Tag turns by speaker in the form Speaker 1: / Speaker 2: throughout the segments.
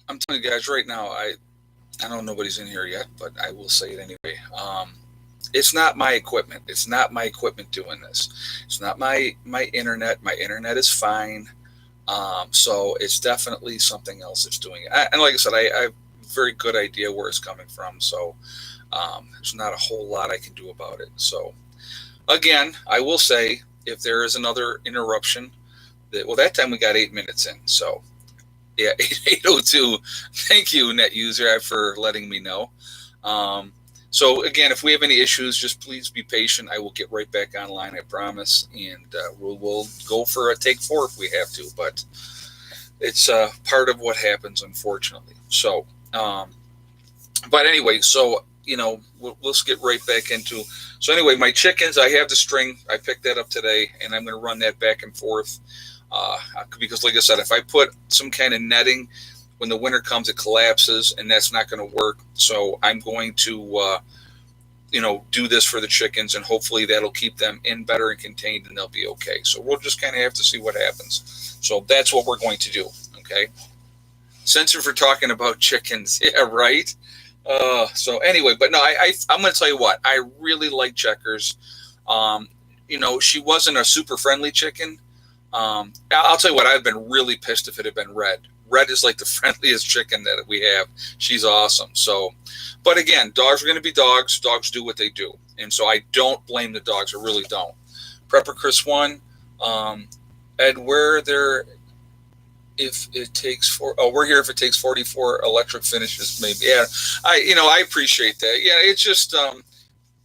Speaker 1: I'm telling you guys right now, I know nobody's in here yet, but I will say it anyway. It's not my equipment. It's not my equipment doing this. It's not my internet. My internet is fine. So it's definitely something else that's doing it. And like I said, I have a very good idea where it's coming from. So there's not a whole lot I can do about it. So again, I will say if there is another interruption, that time we got 8 minutes in. So yeah, 8:02. Thank you, net user, for letting me know. Um, so again, if we have any issues, just please be patient. I will get right back online, I promise, and we'll go for a take four if we have to. But it's part of what happens, unfortunately. So, but anyway, so let's get right back into. So anyway, my chickens, I have the string. I picked that up today, and I'm going to run that back and forth uh, because, like I said, if I put some kind of netting, when the winter comes, it collapses, and that's not going to work. So I'm going to, do this for the chickens, and hopefully that'll keep them in better and contained, and they'll be okay. So we'll just kind of have to see what happens. So that's what we're going to do. Okay. Since we're talking about chickens, yeah, right. So anyway, but no, I'm going to tell you what. I really like Checkers. Um, she wasn't a super friendly chicken. I'll tell you what, I've been really pissed if it had been Red. Red is like the friendliest chicken that we have. She's awesome. So, but again, dogs are going to be dogs. Dogs do what they do, and so I don't blame the dogs. I really don't. Prepper Chris one, um, Ed, where there if it takes we're here if it takes 44 electric finishes, maybe. Yeah, I appreciate that. Yeah, it's just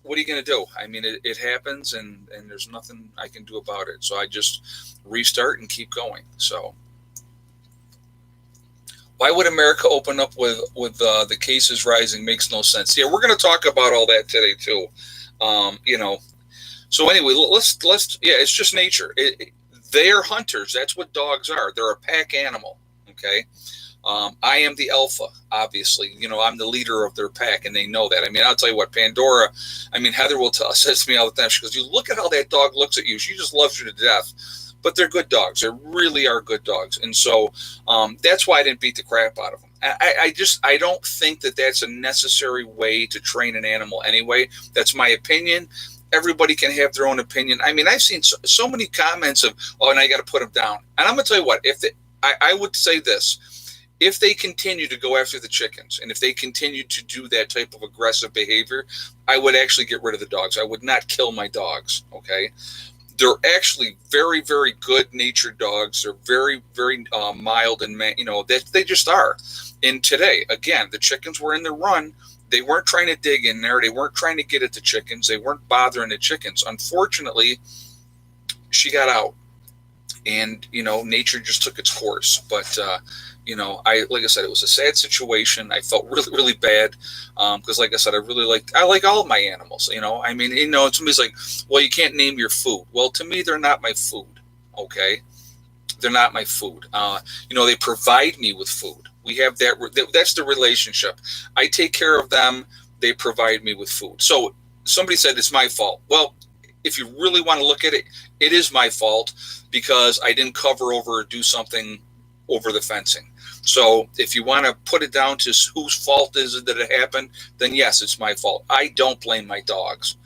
Speaker 1: what are you going to do? I mean, it happens, and there's nothing I can do about it. So I just restart and keep going. So why would America open up with the cases rising? Makes no sense. Yeah, we're going to talk about all that today too. Um, you know. So anyway, let's yeah, it's just nature. They are hunters. That's what dogs are. They're a pack animal. Okay. I am the alpha, obviously. I'm the leader of their pack, and they know that. I mean, I'll tell you what, Pandora. I mean, Heather will says to me all the time. She goes, "You look at how that dog looks at you. She just loves you to death." But they're good dogs. They really are good dogs, and so that's why I didn't beat the crap out of them. I don't think that that's a necessary way to train an animal anyway. That's my opinion. Everybody can have their own opinion. I mean, I've seen so many comments of, "Oh, now you got to put them down." And I'm gonna tell you what, I would say this: if they continue to go after the chickens, and if they continue to do that type of aggressive behavior, I would actually get rid of the dogs. I would not kill my dogs. Okay, they're actually very, very good natured dogs. They're very, very mild, and that they just are. And today, again, the chickens were in the run. They weren't trying to dig in there. They weren't trying to get at the chickens. They weren't bothering the chickens. Unfortunately, she got out, and nature just took its course. But I like I said, it was a sad situation. I felt really, really bad because, like I said, I like all of my animals. I mean, somebody's like, "Well, you can't name your food." Well, to me, they're not my food. Okay, they're not my food. They provide me with food. We have that. That's the relationship. I take care of them. They provide me with food. So somebody said it's my fault. Well, if you really want to look at it, it is my fault because I didn't cover over or do something over the fencing. So if you want to put it down to whose fault is it that it happened, then yes, it's my fault. I don't blame my dogs.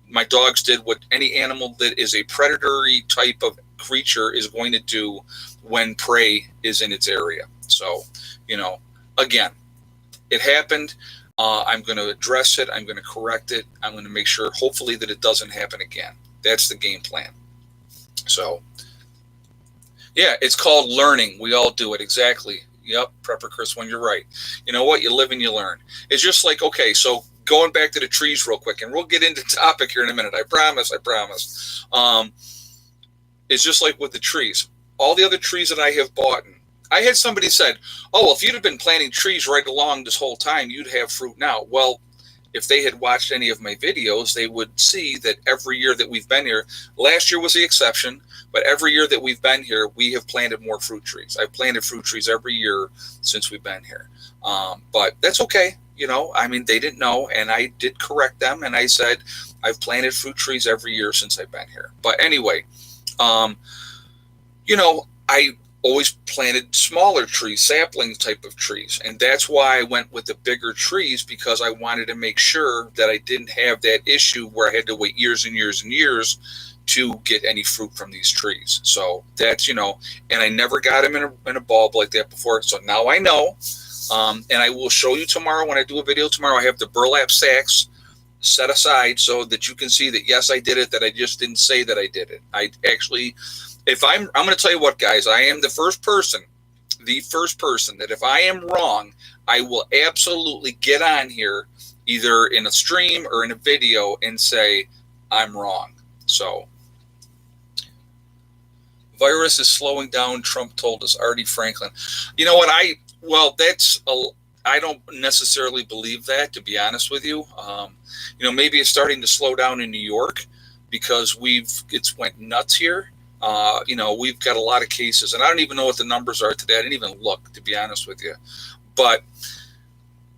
Speaker 1: My dogs did what any animal that is a predatory type of creature is going to do when prey is in its area. So, again, it happened. I'm going to address it. I'm going to correct it. I'm going to make sure, hopefully, that it doesn't happen again. That's the game plan. So, yeah, it's called learning. We all do it. Exactly. Yep, Prepper Chris, when you're right. You know what? You live and you learn. It's just like, okay, so going back to the trees real quick, and we'll get into topic here in a minute. I promise. I promise. It's just like with the trees. All the other trees that I have bought, I had somebody said, "Oh, well, if you'd have been planting trees right along this whole time, you'd have fruit now." Well, if they had watched any of my videos, they would see that every year that we've been here, last year was the exception, but every year that we've been here, we have planted more fruit trees. I've planted fruit trees every year since we've been here. But that's okay. I mean, they didn't know, and I did correct them, and I said, I've planted fruit trees every year since I've been here. But anyway, um, I always planted smaller trees, sapling type of trees. And that's why I went with the bigger trees, because I wanted to make sure that I didn't have that issue where I had to wait years and years and years to get any fruit from these trees. So that's, and I never got them in a bulb like that before. So now I know. And I will show you tomorrow when I do a video tomorrow. I have the burlap sacks set aside so that you can see that, yes, I did it, that I just didn't say that I did it. I actually, I'm going to tell you what, guys, I am the first person that if I am wrong, I will absolutely get on here either in a stream or in a video and say I'm wrong. So, virus is slowing down, Trump told us, Artie Franklin. You know what, I don't necessarily believe that, to be honest with you. Maybe it's starting to slow down in New York because it's went nuts here. We've got a lot of cases, and I don't even know what the numbers are today. I didn't even look, to be honest with you. But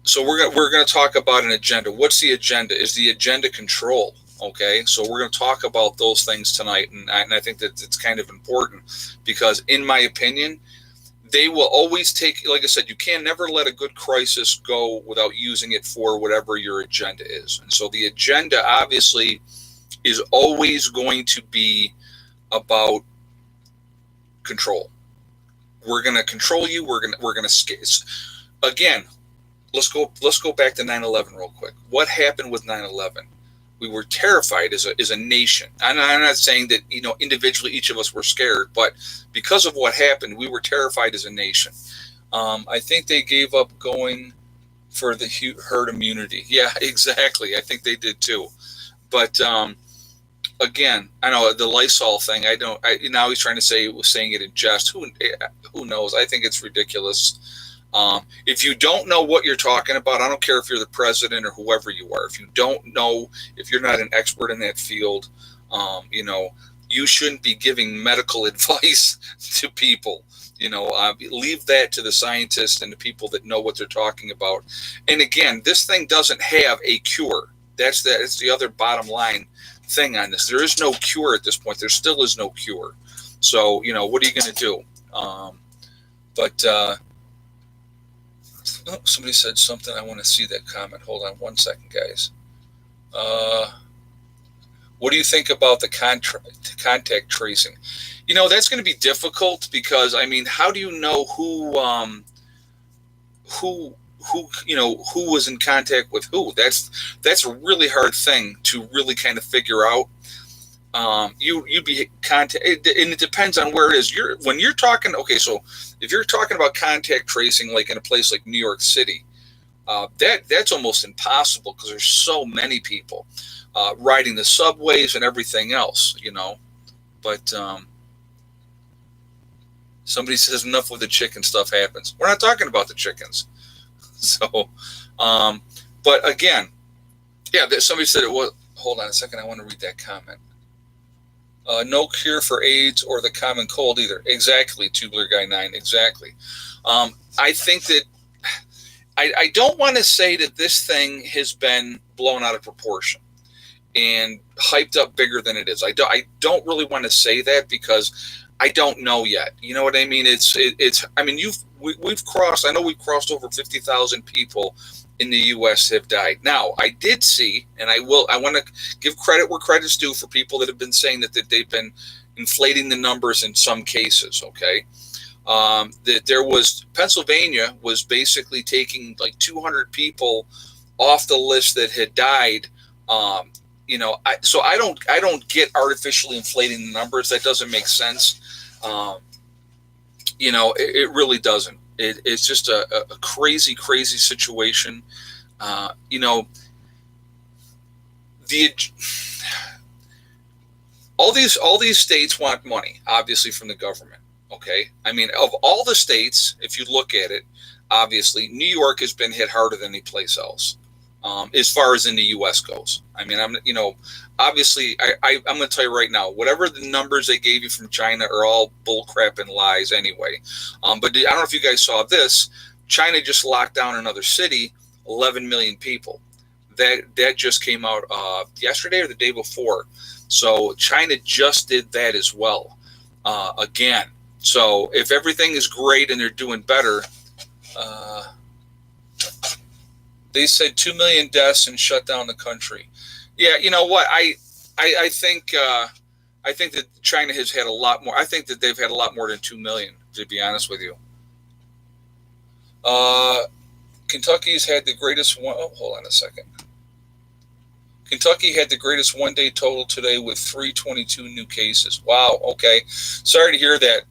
Speaker 1: so we're gonna talk about an agenda. What's the agenda? Is the agenda control? Okay, so we're going to talk about those things tonight, and I think that it's kind of important because, in my opinion, they will always take, like I said, you can never let a good crisis go without using it for whatever your agenda is. And so the agenda obviously is always going to be about control. We're going to control you. We're going to again. Let's go back to 9/11 real quick. What happened with 9/11? We were terrified as a nation. I'm not saying that, individually each of us were scared, but because of what happened, we were terrified as a nation. I think they gave up going for the herd immunity. Yeah, exactly. I think they did too. But again, I know the Lysol thing. Now he's trying to say it was saying it in jest. Who knows? I think it's ridiculous. If you don't know what you're talking about, I don't care if you're the president or whoever you are. If you don't know, if you're not an expert in that field, you shouldn't be giving medical advice to people. Leave that to the scientists and the people that know what they're talking about. And again, this thing doesn't have a cure. That's the other bottom line thing on this. There is no cure at this point. There still is no cure. So, what are you going to do? Somebody said something. I want to see that comment. Hold on one second, guys. What do you think about the contact tracing? That's going to be difficult because, how do you know who was in contact with who? That's a really hard thing to really kind of figure out. You'd be and it depends on where it is. When you're talking, okay, so if you're talking about contact tracing, like in a place like New York City, that's almost impossible because there's so many people riding the subways and everything else, But somebody says enough with the chicken stuff happens. We're not talking about the chickens. So, but again, yeah, somebody said it was. Hold on a second. I want to read that comment. No cure for AIDS or the common cold either. Exactly, Tubular Guy 9. Exactly. I think that I don't want to say that this thing has been blown out of proportion and hyped up bigger than it is. I don't really want to say that because I don't know yet. You know what I mean? We've crossed. I know we've crossed over 50,000 people in the U.S. have died. Now, I did see, and I want to give credit where credit's due for people that have been saying that they've been inflating the numbers in some cases, okay? That there was, Pennsylvania was basically taking like 200 people off the list that had died. So I don't get artificially inflating the numbers. That doesn't make sense. It really doesn't. It's just a crazy, crazy situation. All these states want money, obviously, from the government. Okay, of all the states, if you look at it, obviously, New York has been hit harder than any place else, as far as in the U.S. goes. Obviously, I'm going to tell you right now, whatever the numbers they gave you from China are all bullcrap and lies anyway. But I don't know if you guys saw this. China just locked down another city, 11 million people. That just came out yesterday or the day before. So China just did that as well. Again, So if everything is great and they're doing better, they said 2 million deaths and shut down the country. Yeah, you know what? I think that China has had a lot more. I think that they've had a lot more than 2 million, to be honest with you. Kentucky's had the greatest one. Oh, hold on a second. Kentucky had the greatest one-day total today with 322 new cases. Wow. Okay. Sorry to hear that.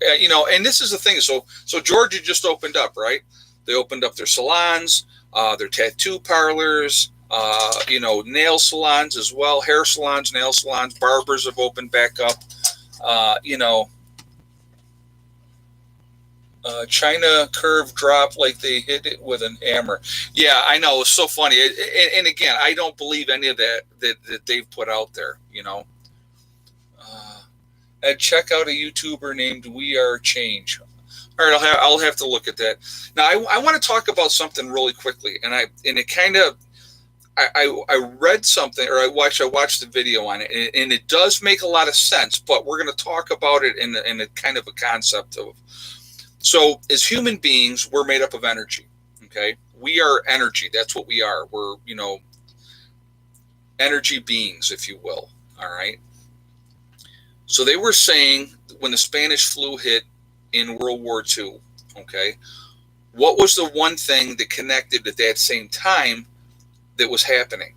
Speaker 1: And this is the thing. So Georgia just opened up, right? They opened up their salons, their tattoo parlors, nail salons as well, hair salons, nail salons, barbers have opened back up. China curve dropped like they hit it with an hammer. Yeah, I know. It's so funny. And again, I don't believe any of that they've put out there, And check out a YouTuber named We Are Change. All right, I'll have to look at that. Now, I want to talk about something really quickly, and it kind of I read something, or I watched the video on it, and it does make a lot of sense. But we're going to talk about it in a kind of a concept of. So, as human beings, we're made up of energy. Okay, we are energy. That's what we are. We're energy beings, if you will. All right. So they were saying when the Spanish flu hit in World War II, okay, what was the one thing that connected at that same time that was happening?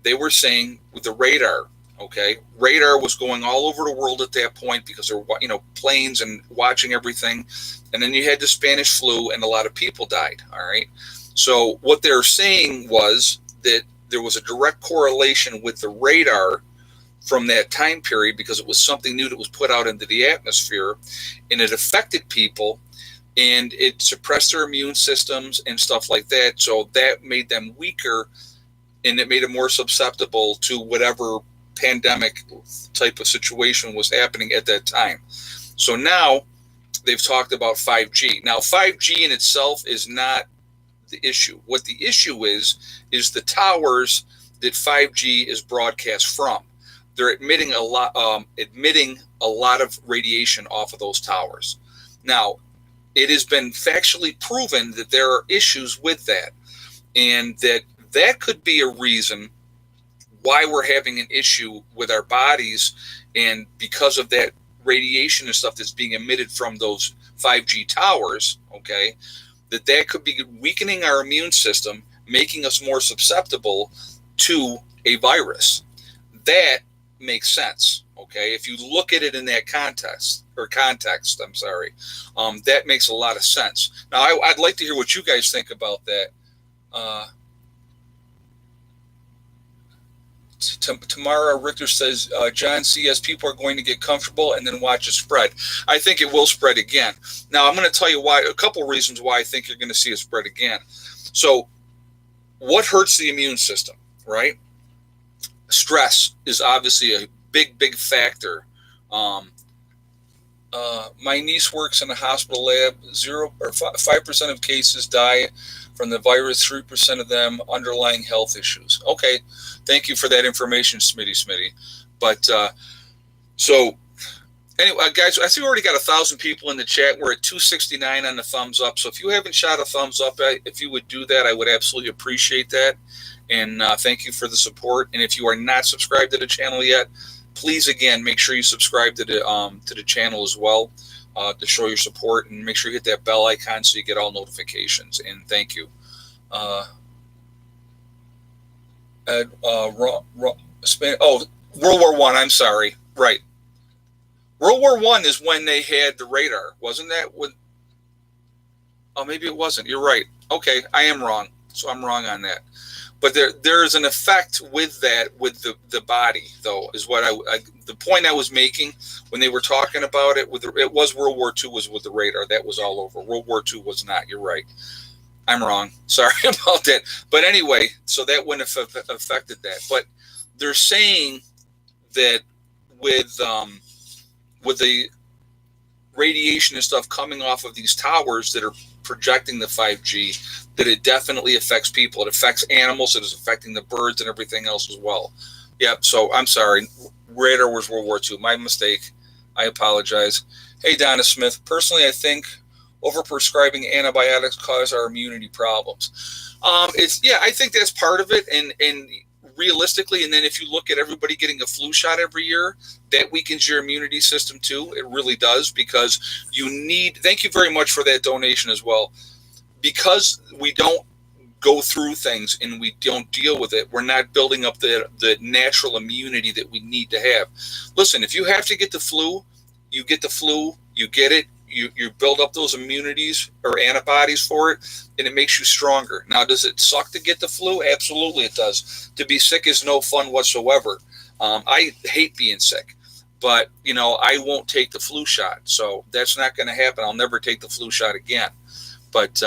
Speaker 1: They were saying with the radar, okay, radar was going all over the world at that point because there were, planes and watching everything. And then you had the Spanish flu and a lot of people died, all right? So what they're saying was that there was a direct correlation with the radar from that time period because it was something new that was put out into the atmosphere, and it affected people, and it suppressed their immune systems and stuff like that. So that made them weaker, and it made them more susceptible to whatever pandemic type of situation was happening at that time. So now they've talked about 5G. Now, 5G in itself is not the issue. What the issue is the towers that 5G is broadcast from. They're emitting a lot of radiation off of those towers. Now, it has been factually proven that there are issues with that, and that could be a reason why we're having an issue with our bodies, and because of that radiation and stuff that's being emitted from those 5G towers, okay, that could be weakening our immune system, making us more susceptible to a virus. That makes sense, okay? If you look at it in that context, that makes a lot of sense. Now, I'd like to hear what you guys think about that. Tamara Richter says, John C. Yes, people are going to get comfortable and then watch it spread. I think it will spread again. Now, I'm going to tell you why. A couple reasons why I think you're going to see it spread again. So, what hurts the immune system, right? Stress is obviously a big factor. My niece works in a hospital lab. 5% of cases die from the virus. 3% of them underlying health issues. Okay, thank you for that information, Smitty. But so anyway, guys, I see we already got 1,000 people in the chat. We're at 269 on the thumbs up. So if you haven't shot a thumbs up, if you would do that, I would absolutely appreciate that. And thank you for the support. And if you are not subscribed to the channel yet, please, again, make sure you subscribe to the channel as well to show your support. And make sure you hit that bell icon so you get all notifications. And thank you. World War I, I'm sorry. Right. World War I is when they had the radar. Wasn't that when? Oh, maybe it wasn't. You're right. Okay, I am wrong. So I'm wrong on that. But there is an effect with that, with the body, though, is what the point I was making when they were talking about it. It was World War II was with the radar. That was all over. World War II was not. You're right. I'm wrong. Sorry about that. But anyway, so that wouldn't have affected that. But they're saying that with the radiation and stuff coming off of these towers that are projecting the 5G, that it definitely affects people. It affects animals. It is affecting the birds and everything else as well. Yep. So I'm sorry. Radar was World War II. My mistake. I apologize. Hey, Donna Smith. Personally, I think overprescribing antibiotics cause our immunity problems. I think that's part of it, and realistically, and then if you look at everybody getting a flu shot every year, that weakens your immunity system too. It really does because you need. Thank you very much for that donation as well. Because we don't go through things and we don't deal with it, we're not building up the natural immunity that we need to have. Listen, if you have to get the flu, you get the flu, you get it, you build up those immunities or antibodies for it, and it makes you stronger. Now, does it suck to get the flu? Absolutely it does. To be sick is no fun whatsoever. I hate being sick, but I won't take the flu shot, so that's not going to happen. I'll never take the flu shot again. But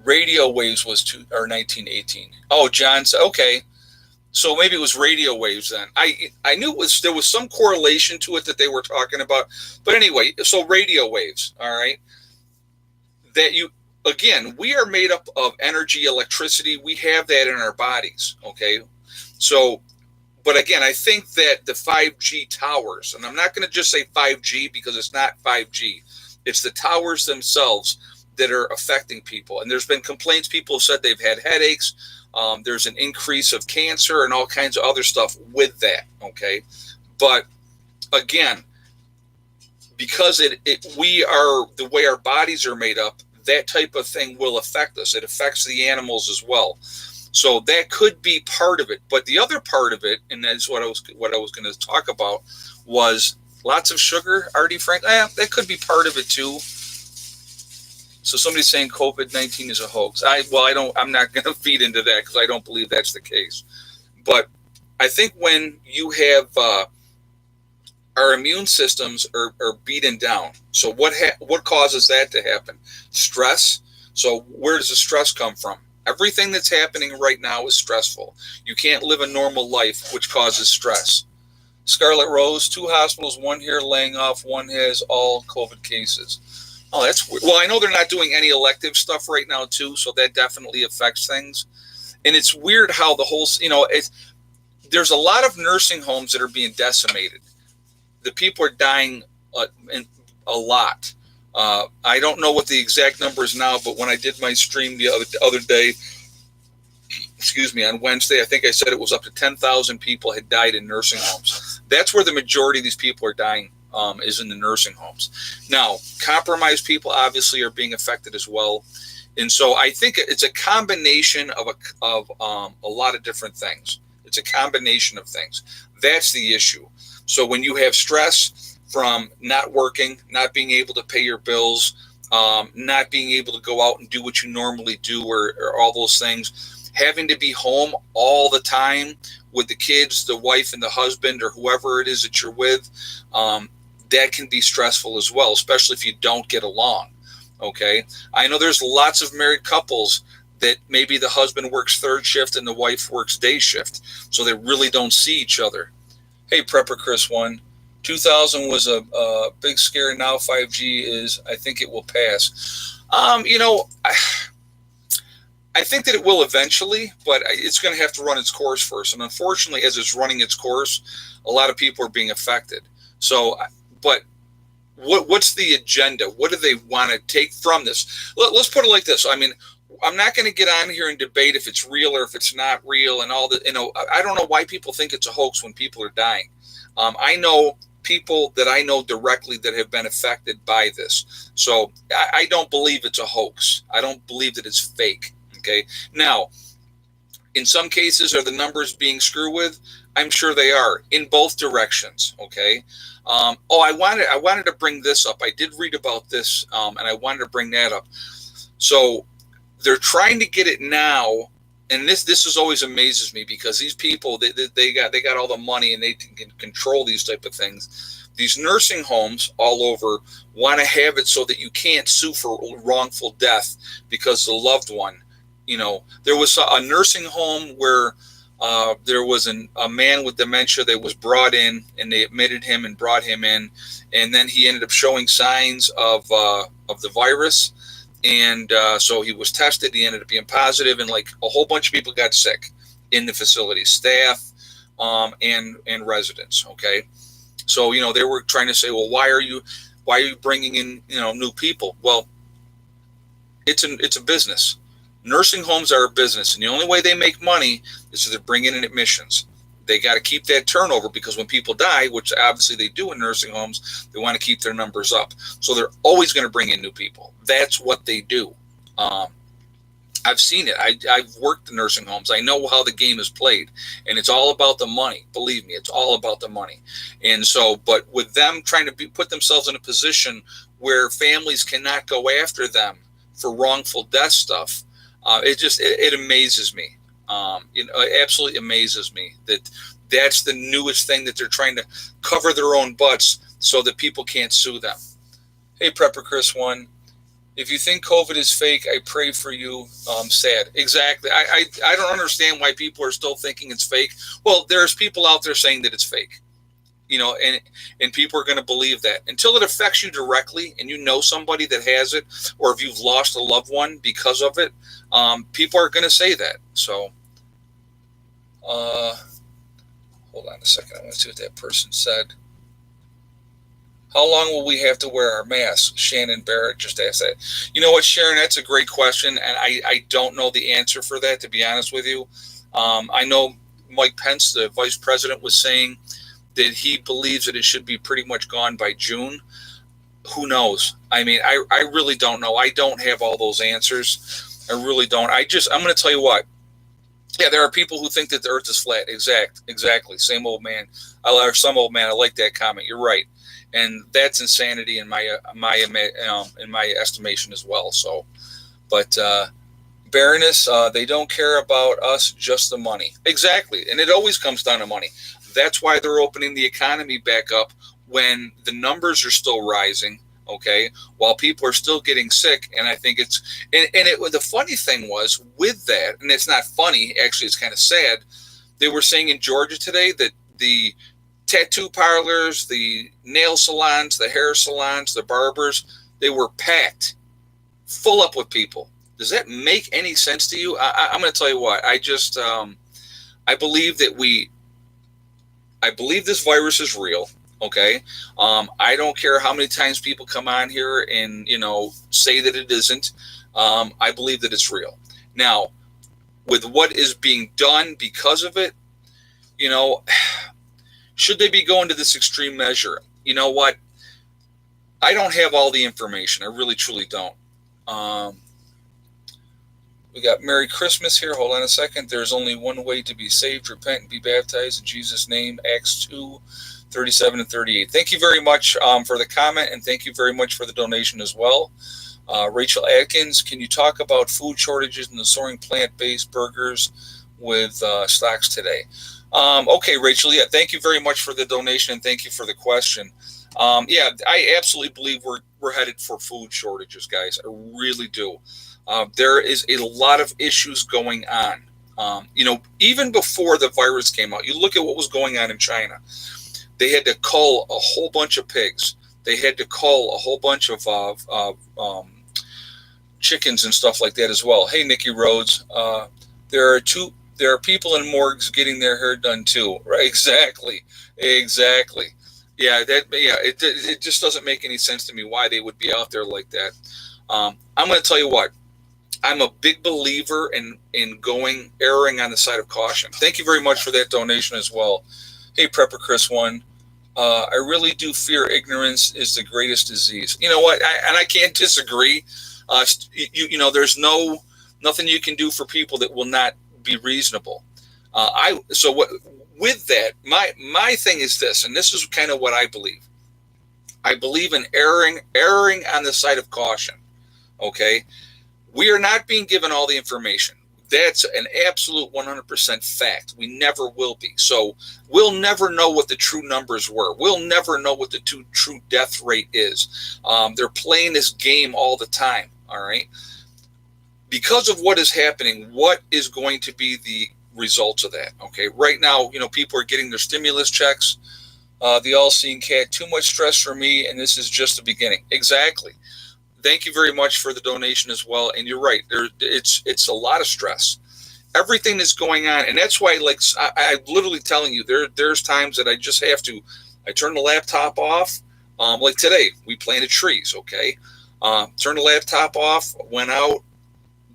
Speaker 1: radio waves was 1918. Oh, John said, okay. So maybe it was radio waves then. I knew there was some correlation to it that they were talking about. But anyway, so radio waves, all right. We are made up of energy, electricity. We have that in our bodies, okay? So, but again, I think that the 5G towers, and I'm not going to just say 5G because it's not 5G. It's the towers themselves that are affecting people. And there's been complaints. People have said they've had headaches. There's an increase of cancer and all kinds of other stuff with that. Okay. But again, because we are the way our bodies are made up, that type of thing will affect us. It affects the animals as well. So that could be part of it. But the other part of it, and that's what I was going to talk about, was lots of sugar. Artie Frank, that could be part of it too. So somebody's saying COVID-19 is a hoax. I'm not going to feed into that because I don't believe that's the case. But I think when you have our immune systems are beaten down. So what causes that to happen? Stress. So where does the stress come from? Everything that's happening right now is stressful. You can't live a normal life, which causes stress. Scarlet Rose, 2 hospitals, 1 here laying off, 1 has all COVID cases. Oh, that's weird. Well, I know they're not doing any elective stuff right now, too, so that definitely affects things. And it's weird how the whole, there's a lot of nursing homes that are being decimated. The people are dying a lot. I don't know what the exact number is now, but when I did my stream the other day, on Wednesday, I think I said it was up to 10,000 people had died in nursing homes. That's where the majority of these people are dying. Is in the nursing homes. Now, compromised people obviously are being affected as well, and so I think it's a combination of a lot of different things. It's a combination of things. That's the issue. So when you have stress from not working, not being able to pay your bills, not being able to go out and do what you normally do, or all those things, having to be home all the time with the kids, the wife, and the husband, or whoever it is that you're with. That can be stressful as well, especially if you don't get along. Okay. I know there's lots of married couples that maybe the husband works 3rd shift and the wife works day shift. So they really don't see each other. Hey, Prepper Chris 1, 2000 was a big scare. Now 5G is, I think it will pass. I think that it will eventually, but it's going to have to run its course first. And unfortunately, as it's running its course, a lot of people are being affected. So, but what's the agenda? What do they want to take from this? Let's put it like this. I mean, I'm not going to get on here and debate if it's real or if it's not real and all that. I don't know why people think it's a hoax when people are dying. I know people that I know directly that have been affected by this. So I don't believe it's a hoax. I don't believe that it's fake. Okay. Now, in some cases, are the numbers being screwed with? I'm sure they are in both directions. Okay. I wanted to bring this up. I did read about this, and I wanted to bring that up. So they're trying to get it now, and this always amazes me because these people they got all the money and they can control these type of things. These nursing homes all over want to have it so that you can't sue for wrongful death because the loved one. There was a nursing home where there was a man with dementia that was brought in, and they admitted him and brought him in, and then he ended up showing signs of the virus, and so he was tested. He ended up being positive, and like a whole bunch of people got sick in the facility, staff and residents. Okay, So, they were trying to say, well, why are you bringing in, new people? Well, it's a business. Nursing homes are a business, and the only way they make money is if they're bringing in admissions. They got to keep that turnover, because when people die, which obviously they do in nursing homes, they want to keep their numbers up. So they're always going to bring in new people. That's what they do. I've seen it. I've worked in nursing homes. I know how the game is played, and it's all about the money. Believe me, it's all about the money. And so, but with them trying to put themselves in a position where families cannot go after them for wrongful death stuff, it amazes me. It absolutely amazes me that that's the newest thing, that they're trying to cover their own butts so that people can't sue them. Hey, Prepper Chris 1. If you think COVID is fake, I pray for you. Sad. Exactly. I don't understand why people are still thinking it's fake. Well, there's people out there saying that it's fake, and people are going to believe that until it affects you directly, and you know somebody that has it, or if you've lost a loved one because of it, people are going to say that. So, hold on a second. I want to see what that person said. How long will we have to wear our masks? Shannon Barrett just asked that. You know what, Sharon? That's a great question, and I don't know the answer for that, to be honest with you. I know Mike Pence, the vice president, was saying that he believes that it should be pretty much gone by June. Who knows? I mean, I really don't know. I don't have all those answers. I really don't. I'm going to tell you what. Yeah, there are people who think that the earth is flat. Exactly. Same old man. Some old man. I like that comment. You're right. And that's insanity in my estimation as well. So, but Baroness, they don't care about us, just the money. Exactly, and it always comes down to money. That's why they're opening the economy back up when the numbers are still rising. Okay, while people are still getting sick, and I think the funny thing was with that, and it's not funny, actually, it's kind of sad. They were saying in Georgia today that the tattoo parlors, the nail salons, the hair salons, the barbers, they were packed, full up with people. Does that make any sense to you? I'm going to tell you what. I believe I believe this virus is real. Okay. I don't care how many times people come on here and, say that it isn't. I believe that it's real. Now, with what is being done because of it, should they be going to this extreme measure? You know what? I don't have all the information. I really, truly don't. We got Merry Christmas here. Hold on a second. There's only one way to be saved. Repent and be baptized in Jesus' name. Acts 2:37 and 38. Thank you very much for the comment, and thank you very much for the donation as well. Rachel Atkins, can you talk about food shortages and the soaring plant-based burgers with stocks today? Okay, Rachel. Yeah, thank you very much for the donation, and thank you for the question. Yeah, I absolutely believe we're headed for food shortages, guys. I really do. There is a lot of issues going on. Even before the virus came out, you look at what was going on in China. They had to cull a whole bunch of pigs. They had to cull a whole bunch of chickens and stuff like that as well. Hey, Nikki Rhodes, there are people in morgues getting their hair done too. Right? Exactly. Yeah, it just doesn't make any sense to me why they would be out there like that. I'm going to tell you what. I'm a big believer in erring on the side of caution. Thank you very much for that donation as well. Hey, Prepper Chris 1. I really do fear ignorance is the greatest disease. You know what? I can't disagree. There's nothing you can do for people that will not be reasonable. With that, my thing is this, and this is kind of what I believe. I believe in erring on the side of caution. Okay, we are not being given all the information. That's an absolute 100% fact. We never will be. So we'll never know what the true numbers were. We'll never know what the true death rate is. They're playing this game all the time. All right. Because of what is happening, what is going to be the results of that? Okay. Right now, people are getting their stimulus checks. The all-seeing cat, too much stress for me, and this is just the beginning. Exactly. Thank you very much for the donation as well. And you're right. It's a lot of stress. Everything that's going on, and that's why, I'm literally telling you, there's times that I just have to I turned the laptop off. Like today, we planted trees. Okay, turned the laptop off, went out,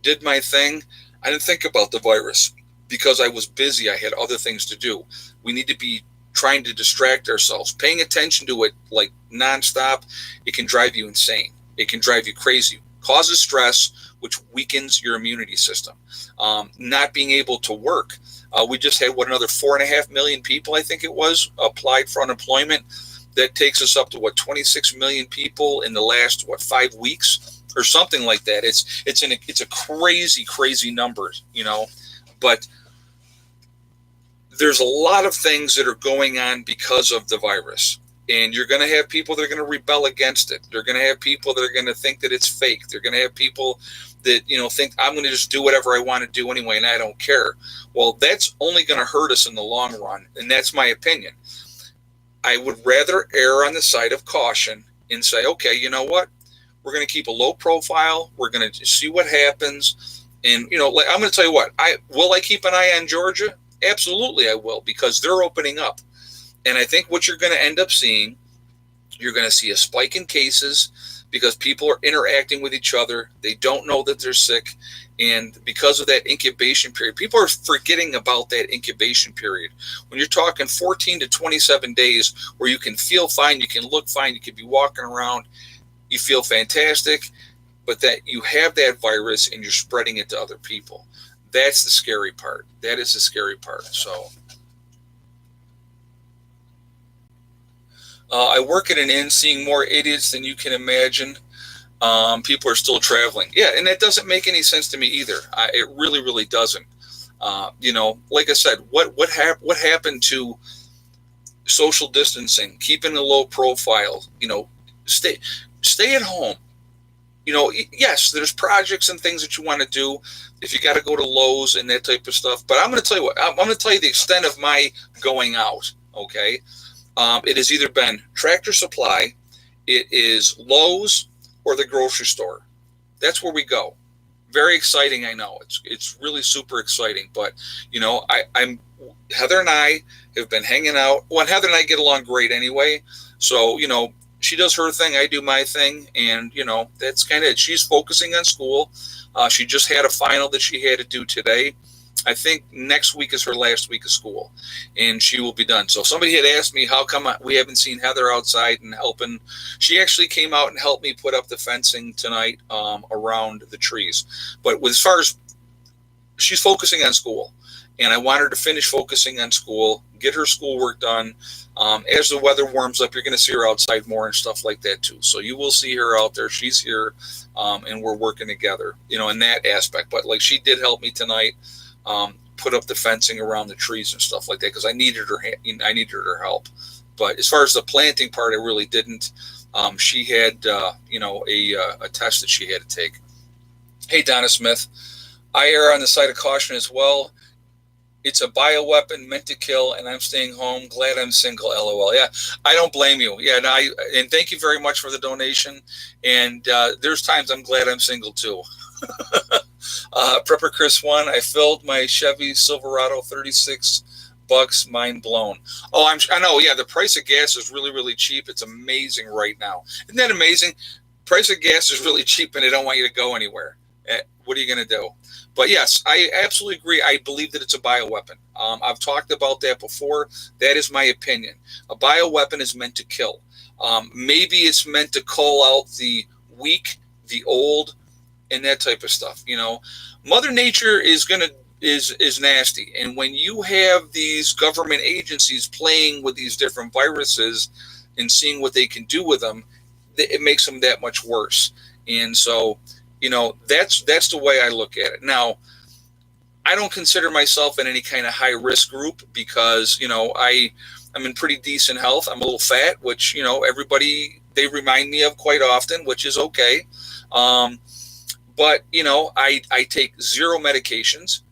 Speaker 1: did my thing. I didn't think about the virus because I was busy. I had other things to do. We need to be trying to distract ourselves, paying attention to it like nonstop. It can drive you insane. It can drive you crazy. Causes stress, which weakens your immunity system. Not being able to work. We just had another 4.5 million people, I think it was, applied for unemployment. That takes us up to 26 million people in the last 5 weeks or something like that. It's a crazy number, but there's a lot of things that are going on because of the virus. And you're going to have people that are going to rebel against it. They're going to have people that are going to think that it's fake. They're going to have people that, think I'm going to just do whatever I want to do anyway, and I don't care. Well, that's only going to hurt us in the long run. And that's my opinion. I would rather err on the side of caution and say, okay, you know what? We're going to keep a low profile. We're going to see what happens. And, I'm going to tell you what, will I keep an eye on Georgia? Absolutely, I will, because they're opening up. And I think what you're going to end up seeing, you're going to see a spike in cases because people are interacting with each other. They don't know that they're sick. And because of that incubation period, people are forgetting about that incubation period. When you're talking 14 to 27 days where you can feel fine, you can look fine, you can be walking around, you feel fantastic, but that you have that virus and you're spreading it to other people. That's the scary part. That is the scary part. So I work at an inn, seeing more idiots than you can imagine. People are still traveling. Yeah, and that doesn't make any sense to me either. It really doesn't. Like I said, what happened to social distancing, keeping a low profile? Stay at home. Yes, there's projects and things that you want to do. If you got to go to Lowe's and that type of stuff, but I'm going to tell you what. I'm going to tell you the extent of my going out. Okay. It has either been Tractor Supply, it is Lowe's, or the grocery store. That's where we go. Very exciting, I know. It's really super exciting. But I'm Heather and I have been hanging out. Well, Heather and I get along great anyway. So she does her thing, I do my thing, and that's kind of it. She's focusing on school. She just had a final that she had to do today. I think next week is her last week of school, and she will be done. So somebody had asked me, how come we haven't seen Heather outside and helping? She actually came out and helped me put up the fencing tonight around the trees. But as far as she's focusing on school, and I want her to finish focusing on school, get her schoolwork done. As the weather warms up, you're going to see her outside more and stuff like that too. So you will see her out there. She's here, and we're working together, in that aspect. But like, she did help me tonight. Put up the fencing around the trees and stuff like that because I needed her help. But as far as the planting part, I really didn't. She had a test that she had to take. Hey, Donna Smith, I err on the side of caution as well. It's a bioweapon meant to kill, and I'm staying home. Glad I'm single. LOL. Yeah, I don't blame you. Yeah, and thank you very much for the donation. And there's times I'm glad I'm single too. Prepper Chris 1, I filled my Chevy Silverado, $36, mind blown. Oh, I know. Yeah, the price of gas is really cheap. It's amazing right now. Isn't that amazing? Price of gas is really cheap, and they don't want you to go anywhere. What are you going to do? But yes, I absolutely agree. I believe that it's a bioweapon. I've talked about that before. That is my opinion. A bioweapon is meant to kill. Maybe it's meant to call out the weak, the old, and that type of stuff. Mother Nature is nasty, and when you have these government agencies playing with these different viruses and seeing what they can do with them, it makes them that much worse. And so, that's the way I look at it. Now, I don't consider myself in any kind of high risk group because I'm in pretty decent health. I'm a little fat, which everybody, they remind me of quite often, which is okay. But, I take 0 medications,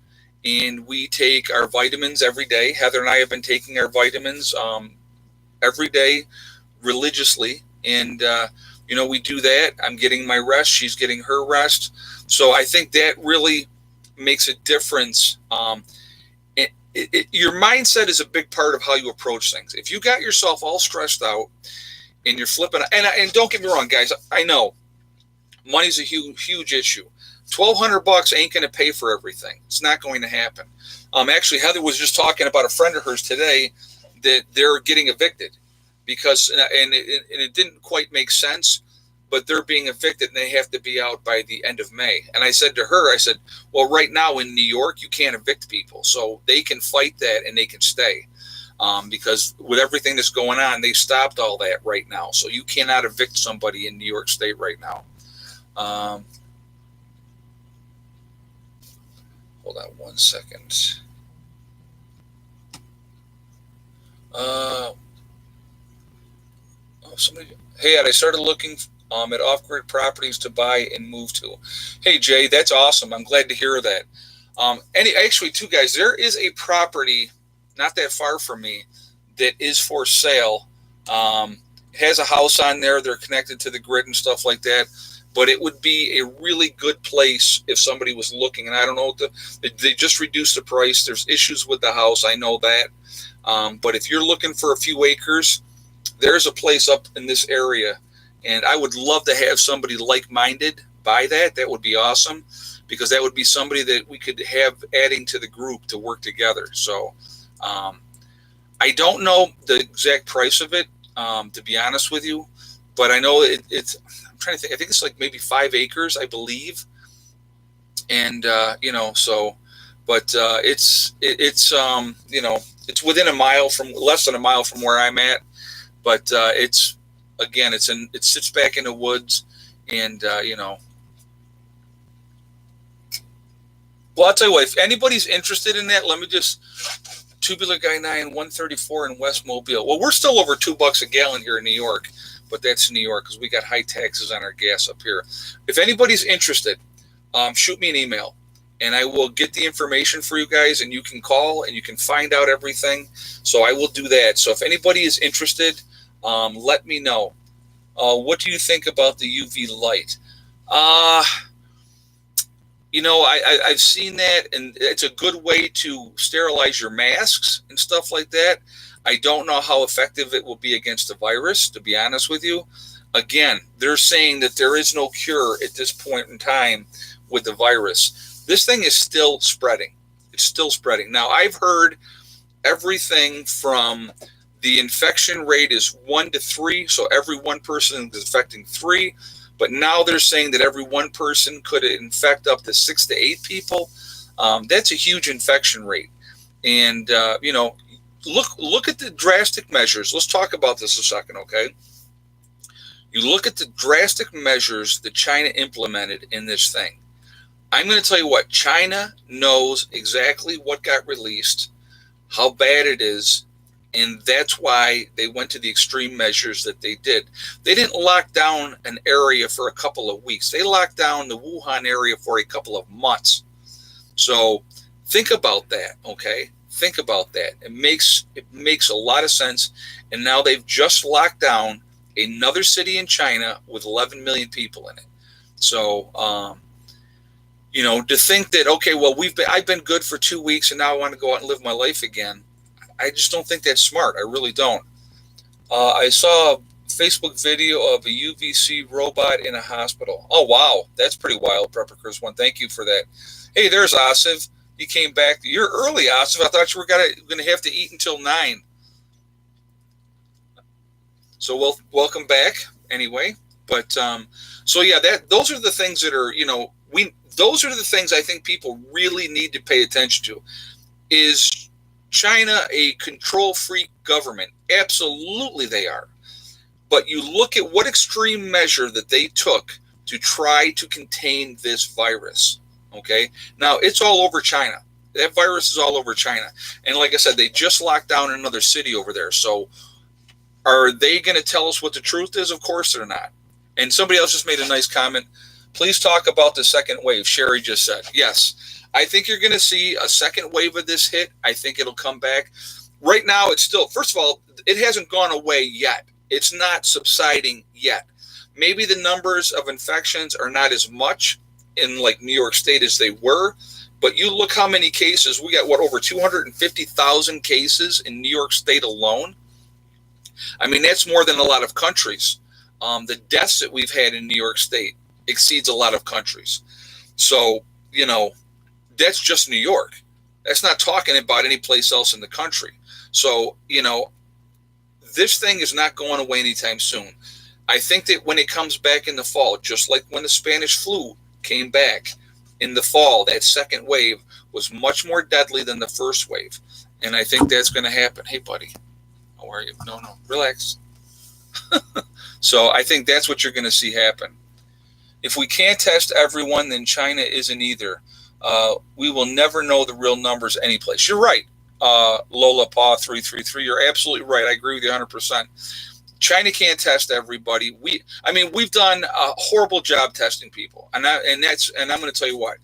Speaker 1: and we take our vitamins every day. Heather and I have been taking our vitamins every day religiously. And, we do that. I'm getting my rest. She's getting her rest. So I think that really makes a difference. your mindset is a big part of how you approach things. If you got yourself all stressed out and you're flipping, and don't get me wrong, guys, I know money's a huge issue. $1,200 ain't going to pay for everything. It's not going to happen. Actually, Heather was just talking about a friend of hers today that they're getting evicted because, and it didn't quite make sense, but they're being evicted and they have to be out by the end of May. And I said to her, I said, well, right now in New York, you can't evict people. So they can fight that and they can stay. Because with everything that's going on, they stopped all that right now. So you cannot evict somebody in New York State right now. Hold on one second. Hey, Ed, I started looking at off-grid properties to buy and move to. Hey, Jay, that's awesome. I'm glad to hear that. Actually, too, guys, there is a property not that far from me that is for sale. Has a house on there. They're connected to the grid and stuff like that. But it would be a really good place if somebody was looking. And I don't know, they just reduced the price. There's issues with the house. I know that. But if you're looking for a few acres, there's a place up in this area. And I would love to have somebody like-minded buy that. That would be awesome, because that would be somebody that we could have adding to the group to work together. So I don't know the exact price of it, to be honest with you. But I know it's, I'm trying to think, I think it's like maybe 5 acres, I believe. And, so, but it's it's within less than a mile from where I'm at. But it sits back in the woods, and well, I'll tell you what, if anybody's interested in that, let me just, Tubular Guy 9, 134 in West Mobile. Well, we're still over $2 a gallon here in New York, but that's New York because we got high taxes on our gas up here. If anybody's interested, shoot me an email, and I will get the information for you guys, and you can call and you can find out everything. So I will do that. So if anybody is interested, let me know. What do you think about the UV light? I've seen that, and it's a good way to sterilize your masks and stuff like that. I don't know how effective it will be against the virus, to be honest with you. Again, they're saying that there is no cure at this point in time with the virus. This thing is still spreading. It's still spreading. Now, I've heard everything from the infection rate is 1 to 3, so every one person is affecting 3. But now they're saying that every one person could infect up to 6 to 8 people. That's a huge infection rate. And, look at the drastic measures. Let's talk about this a second, okay? You look at the drastic measures that China implemented in this thing. I'm going to tell you what, China knows exactly what got released, how bad it is, and that's why they went to the extreme measures that they did. They didn't lock down an area for a couple of weeks. They locked down the Wuhan area for a couple of months. So think about that, okay? Think about that. It makes a lot of sense. And now they've just locked down another city in China with 11 million people in it. So, to think that, okay, well, I've been good for 2 weeks and now I want to go out and live my life again. I just don't think that's smart. I really don't. I saw a Facebook video of a UVC robot in a hospital. Oh, wow. That's pretty wild, Prepperkers One. Thank you for that. Hey, there's Asif. You came back. You're early, Asif. I thought you were going to have to eat until 9. So welcome back anyway. But those are the things that are, those are the things I think people really need to pay attention to. Is China a control freak government? Absolutely they are. But you look at what extreme measure that they took to try to contain this virus. Okay, now it's all over China. That virus is all over China. And like I said, they just locked down another city over there. So are they going to tell us what the truth is? Of course they're not. And somebody else just made a nice comment. Please talk about the second wave. Sherry just said, yes, I think you're going to see a second wave of this hit. I think it'll come back. Right now, it's still, first of all, it hasn't gone away yet. It's not subsiding yet. Maybe the numbers of infections are not as much in like New York State as they were, But you look how many cases we got. What, over 250,000 cases in New York State alone? I mean, that's more than a lot of countries. The deaths that we've had in New York State exceeds a lot of countries. So, that's just New York. That's not talking about any place else in the country. So, this thing is not going away anytime soon. I think that when it comes back in the fall, just like when the Spanish flu came back in the fall, that second wave was much more deadly than the first wave. And I think that's going to happen. Hey, buddy, how are you? No, relax. So I think that's what you're going to see happen. If we can't test everyone, then China isn't either. We will never know the real numbers anyplace. You're right, Lola Paw 333. You're absolutely right. I agree with you 100%. China can't test everybody. We've done a horrible job testing people, and I'm going to tell you what.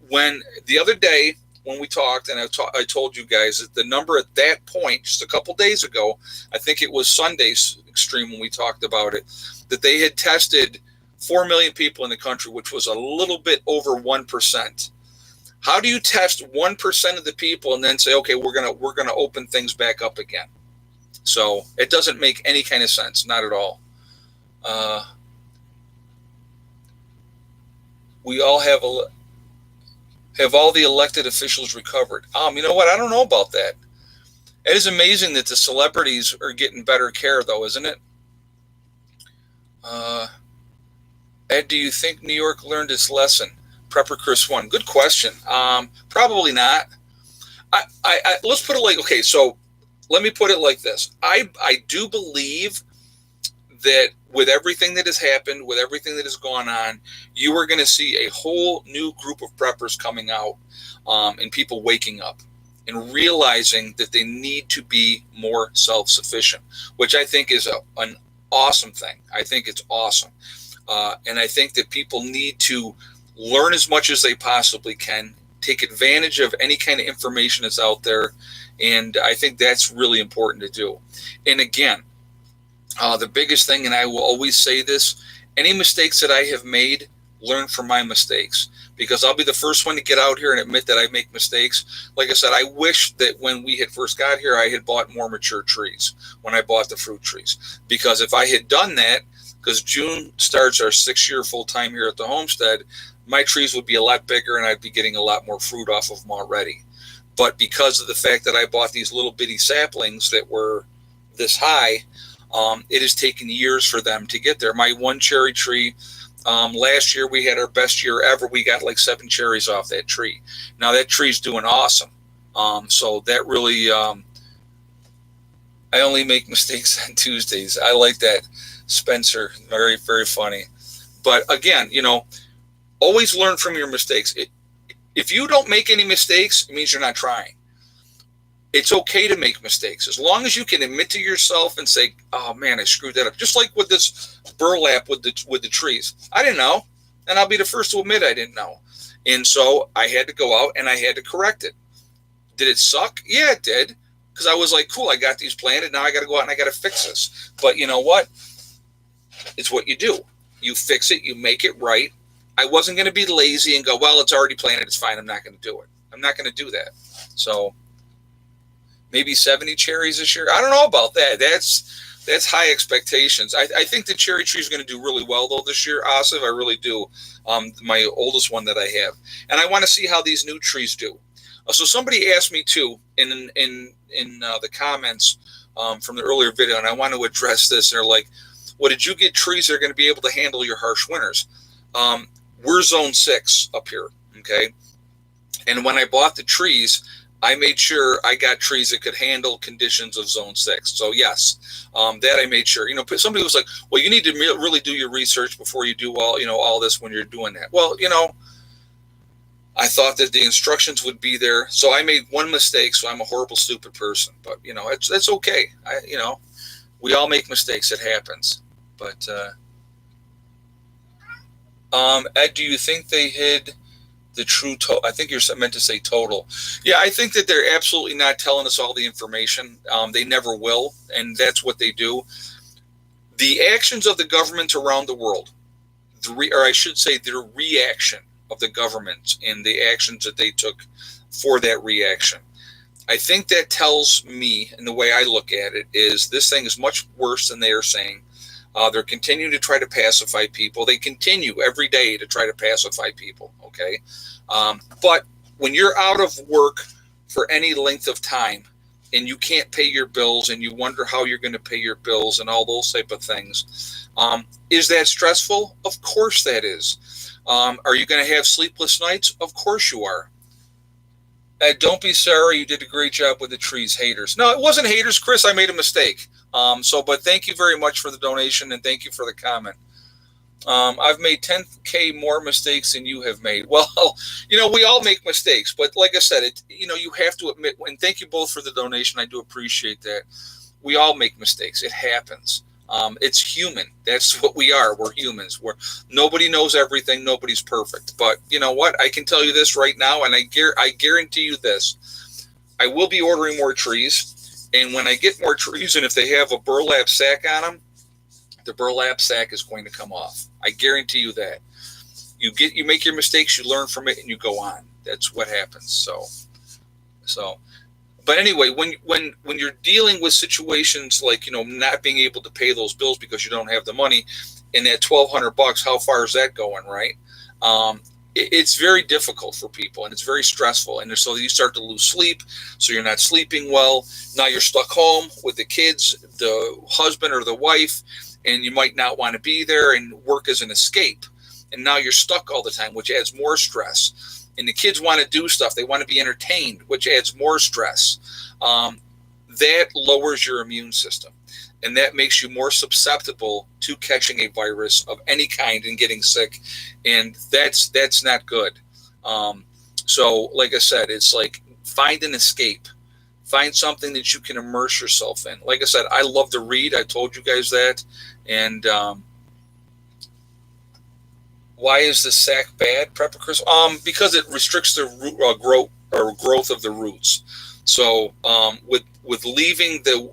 Speaker 1: When the other day when we talked, and I told you guys that the number at that point, just a couple days ago, I think it was Sunday's Extreme when we talked about it, that they had tested 4 million people in the country, which was a little bit over 1%. How do you test 1% of the people and then say, okay, we're gonna open things back up again? So it doesn't make any kind of sense, not at all. We all have all the elected officials recovered. You know what? I don't know about that. It is amazing that the celebrities are getting better care, though, isn't it? Ed, do you think New York learned its lesson? Prepper Chris 1. Good question. Probably not. Let's put it like, okay, so let me put it like this. I do believe that with everything that has happened, with everything that has gone on, you are going to see a whole new group of preppers coming out, and people waking up and realizing that they need to be more self-sufficient, which I think is an awesome thing. I think it's awesome. And I think that people need to learn as much as they possibly can, take advantage of any kind of information that's out there. And I think that's really important to do. And again, the biggest thing, and I will always say this, any mistakes that I have made, learn from my mistakes, because I'll be the first one to get out here and admit that I make mistakes. Like I said, I wish that when we had first got here, I had bought more mature trees when I bought the fruit trees, because if I had done that, because June starts our 6-year full-time here at the homestead, my trees would be a lot bigger and I'd be getting a lot more fruit off of them already. But because of the fact that I bought these little bitty saplings that were this high, it has taken years for them to get there. My one cherry tree, last year we had our best year ever. We got like 7 cherries off that tree. Now that tree's doing awesome. So that really, I only make mistakes on Tuesdays. I like that, Spencer. Very, very funny. But again, always learn from your mistakes. If you don't make any mistakes, it means you're not trying. It's okay to make mistakes as long as you can admit to yourself and say, "Oh man, I screwed that up." Just like with this burlap with the trees, I didn't know, and I'll be the first to admit I didn't know, and so I had to go out and I had to correct it. Did it suck? Yeah, it did, because I was like, "Cool, I got these planted. Now I got to go out and I got to fix this." But you know what? It's what you do. You fix it. You make it right. I wasn't going to be lazy and go, "Well, it's already planted. It's fine. I'm not going to do it." I'm not going to do that. So. Maybe 70 cherries this year. I don't know about that. That's high expectations. I think the cherry tree is going to do really well though this year, Asif. I really do. My oldest one that I have, and I want to see how these new trees do. So somebody asked me too in the comments from the earlier video, and I want to address this. They're like, "Well, did you get trees that are going to be able to handle your harsh winters?" We're zone 6 up here, okay. And when I bought the trees, I made sure I got trees that could handle conditions of zone 6. So yes, that I made sure. Somebody was like, "Well, you need to really do your research before you do all this when you're doing that." Well, I thought that the instructions would be there. So I made one mistake. So I'm a horrible, stupid person. But it's okay. We all make mistakes. It happens. But Ed, do you think they hid the true total? I think you're meant to say total. Yeah, I think that they're absolutely not telling us all the information. They never will, and that's what they do. The actions of the government around the world, or I should say their reaction, of the government and the actions that they took for that reaction. I think that tells me, and the way I look at it, is this thing is much worse than they are saying. They're continuing to try to pacify people. They continue every day to try to pacify people, okay? But when you're out of work for any length of time and you can't pay your bills and you wonder how you're going to pay your bills and all those type of things, is that stressful? Of course that is. Are you going to have sleepless nights? Of course you are. Don't be sorry. You did a great job with the trees, haters. No, it wasn't haters, Chris. I made a mistake. But thank you very much for the donation and thank you for the comment. I've made 10K more mistakes than you have made. Well, we all make mistakes, but like I said, you have to admit, and thank you both for the donation. I do appreciate that. We all make mistakes. It happens. It's human. That's what we are. We're humans. Nobody knows everything. Nobody's perfect. But you know what? I can tell you this right now, and I guarantee you this. I will be ordering more trees, and when I get more trees, and if they have a burlap sack on them, the burlap sack is going to come off. I guarantee you that. You make your mistakes, you learn from it, and you go on. That's what happens. So. But anyway, when you're dealing with situations like, not being able to pay those bills because you don't have the money, and that $1,200, how far is that going, right? It's very difficult for people, and it's very stressful. And so you start to lose sleep, so you're not sleeping well. Now you're stuck home with the kids, the husband or the wife, and you might not want to be there, and work is an escape. And now you're stuck all the time, which adds more stress. And the kids want to do stuff. They want to be entertained, which adds more stress. That lowers your immune system. And that makes you more susceptible to catching a virus of any kind and getting sick. And that's not good. So like I said, it's like find an escape. Find something that you can immerse yourself in. Like I said, I love to read. I told you guys that. And why is the sack bad, Prepper Chris? Because it restricts the growth of the roots. So with leaving the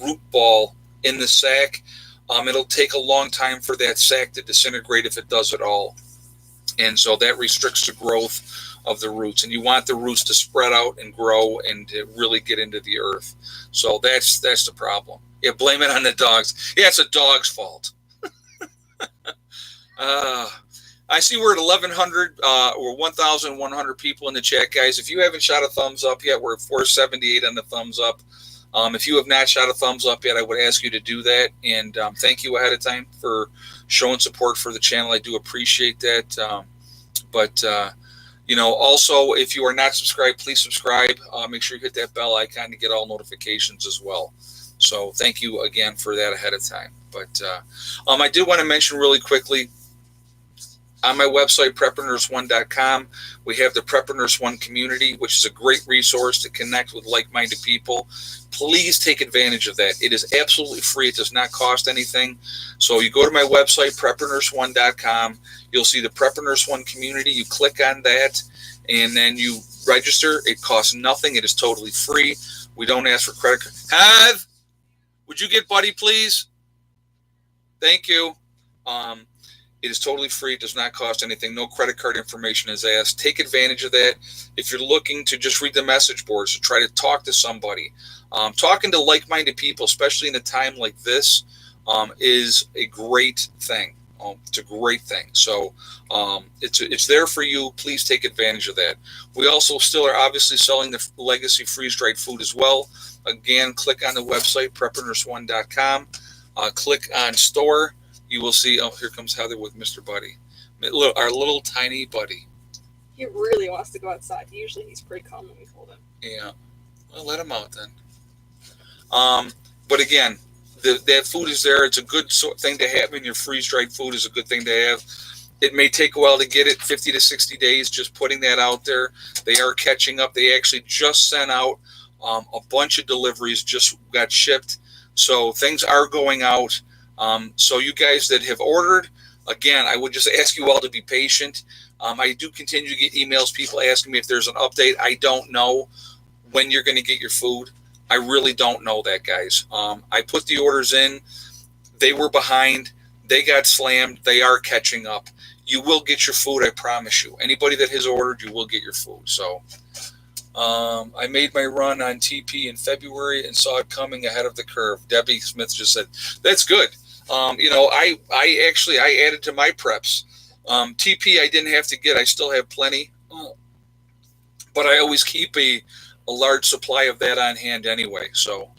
Speaker 1: root ball in the sack, it'll take a long time for that sack to disintegrate if it does at all. And so that restricts the growth of the roots. And you want the roots to spread out and grow and to really get into the earth. So that's the problem. Yeah, blame it on the dogs. Yeah, it's a dog's fault. I see we're at 1,100 or 1,100 people in the chat, guys. If you haven't shot a thumbs up yet, we're at 478 on the thumbs up. If you have not shot a thumbs up yet, I would ask you to do that. And thank you ahead of time for showing support for the channel. I do appreciate that. Also, if you are not subscribed, please subscribe. Make sure you hit that bell icon to get all notifications as well. So thank you again for that ahead of time. But I did want to mention really quickly, on my website, preppernurse1.com, we have the Prepper Nurse One community, which is a great resource to connect with like-minded people. Please take advantage of that. It is absolutely free. It does not cost anything. So you go to my website, preppernurse1.com. You'll see the Prepper Nurse One community. You click on that, and then you register. It costs nothing. It is totally free. We don't ask for credit card. Have, would you get Buddy, please? Thank you. It is totally free. It does not cost anything. No credit card information is asked. Take advantage of that. If you're looking to just read the message boards, to try to talk to somebody, talking to like-minded people, especially in a time like this, is a great thing. It's a great thing. So it's there for you. Please take advantage of that. We also still are obviously selling the legacy freeze-dried food as well. Again, click on the website, preppernurse1.com. Click on store. You will see, here comes Heather with Mr. Buddy. Our little tiny buddy.
Speaker 2: He really wants to go outside. Usually he's pretty calm when we hold him.
Speaker 1: Yeah. Well, let him out then. But again, that food is there. It's a good thing to have in your freeze-dried food is a good thing to have. It may take a while to get it, 50 to 60 days, just putting that out there. They are catching up. They actually just sent out a bunch of deliveries, just got shipped. So things are going out. So you guys that have ordered, again, I would just ask you all to be patient. I do continue to get emails, people asking me if there's an update. I don't know when you're going to get your food. I really don't know that, guys. I put the orders in. They were behind. They got slammed. They are catching up. you will get your food. I promise you. Anybody that has ordered, you will get your food. So I made my run on TP in February and saw it coming ahead of the curve. Debbie Smith just said, that's good. I added to my preps. TP I didn't have to get. I still have plenty. But I always keep a large supply of that on hand anyway. So,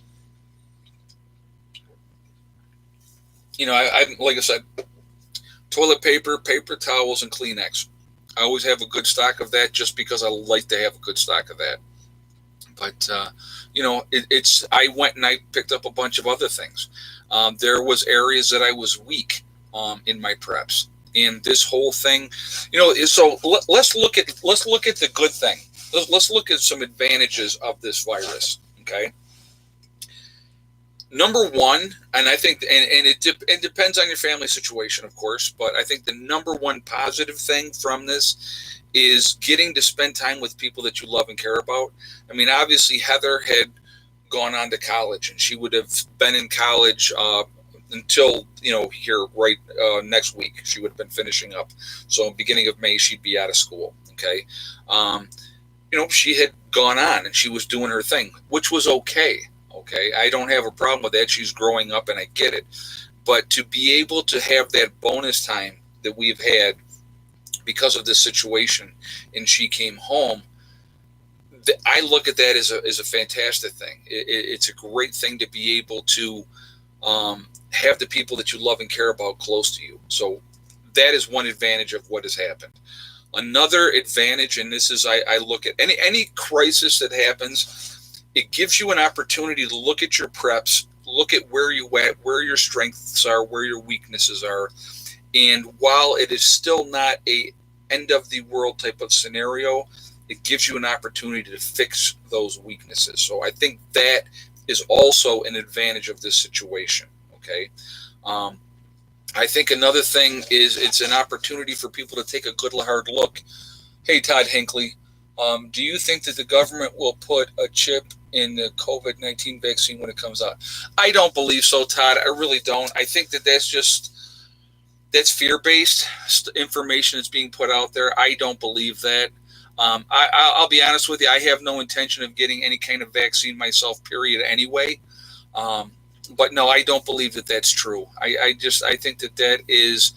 Speaker 1: I like I said, toilet paper, paper towels, and Kleenex. I always have a good stock of that just because I like to have a good stock of that. But, I went and I picked up a bunch of other things. There was areas that I was weak in my preps. And this whole thing, so let's look at the good thing. Let's look at some advantages of this virus, okay? Number one, and I think, and it depends on your family situation, of course, but I think the number one positive thing from this is getting to spend time with people that you love and care about. I mean, obviously, Heather had gone on to college, and she would have been in college until, here right next week. She would have been finishing up. So beginning of May, she'd be out of school, okay? She had gone on, and she was doing her thing, which was okay. Okay, I don't have a problem with that. She's growing up, and I get it. But to be able to have that bonus time that we've had because of this situation, and she came home, I look at that as a fantastic thing. It's a great thing to be able to have the people that you love and care about close to you. So that is one advantage of what has happened. Another advantage, and this is I look at any crisis that happens, it gives you an opportunity to look at your preps, look at where you at, where your strengths are, where your weaknesses are. And while it is still not a end of the world type of scenario, it gives you an opportunity to fix those weaknesses. So I think that is also an advantage of this situation. Okay. I think another thing is it's an opportunity for people to take a good hard look. Hey, Todd Hinckley, do you think that the government will put a chip in the COVID-19 vaccine when it comes out? I don't believe so, Todd. I really don't. I think that's fear-based information that's being put out there. I don't believe that. I'll be honest with you. I have no intention of getting any kind of vaccine myself, period, anyway. But no, I don't believe that that's true. I think that is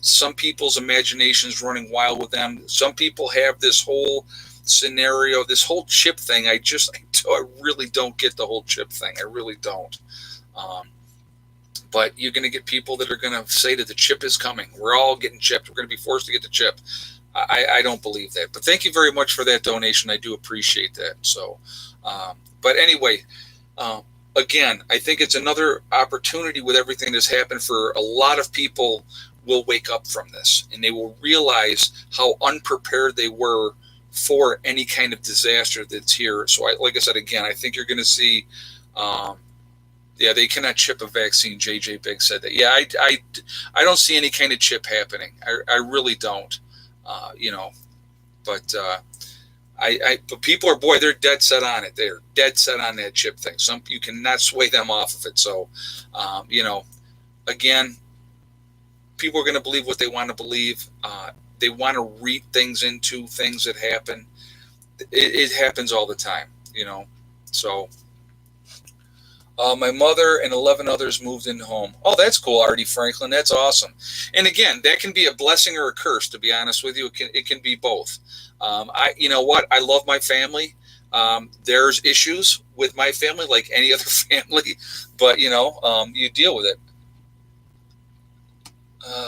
Speaker 1: some people's imaginations running wild with them. Some people have this whole scenario, this whole chip thing. I really don't get the whole chip thing. I really don't. But you're going to get people that are going to say that the chip is coming. We're all getting chipped. We're going to be forced to get the chip. I don't believe that. But thank you very much for that donation. I do appreciate that. So, but anyway, again, I think it's another opportunity with everything that's happened for a lot of people will wake up from this, and they will realize how unprepared they were for any kind of disaster that's here. So like I said, again, I think you're going to see, they cannot chip a vaccine. JJ Big said that. Yeah, I don't see any kind of chip happening. I really don't, but but people are, they're dead set on it. They're dead set on that chip thing. You cannot sway them off of it. So, again, people are going to believe what they want to believe. They want to read things into things that happen. It happens all the time, So, my mother and 11 others moved in home. Oh, that's cool, Artie Franklin. That's awesome. And again, that can be a blessing or a curse, to be honest with you. It can be both. You know what? I love my family. There's issues with my family like any other family, but you deal with it.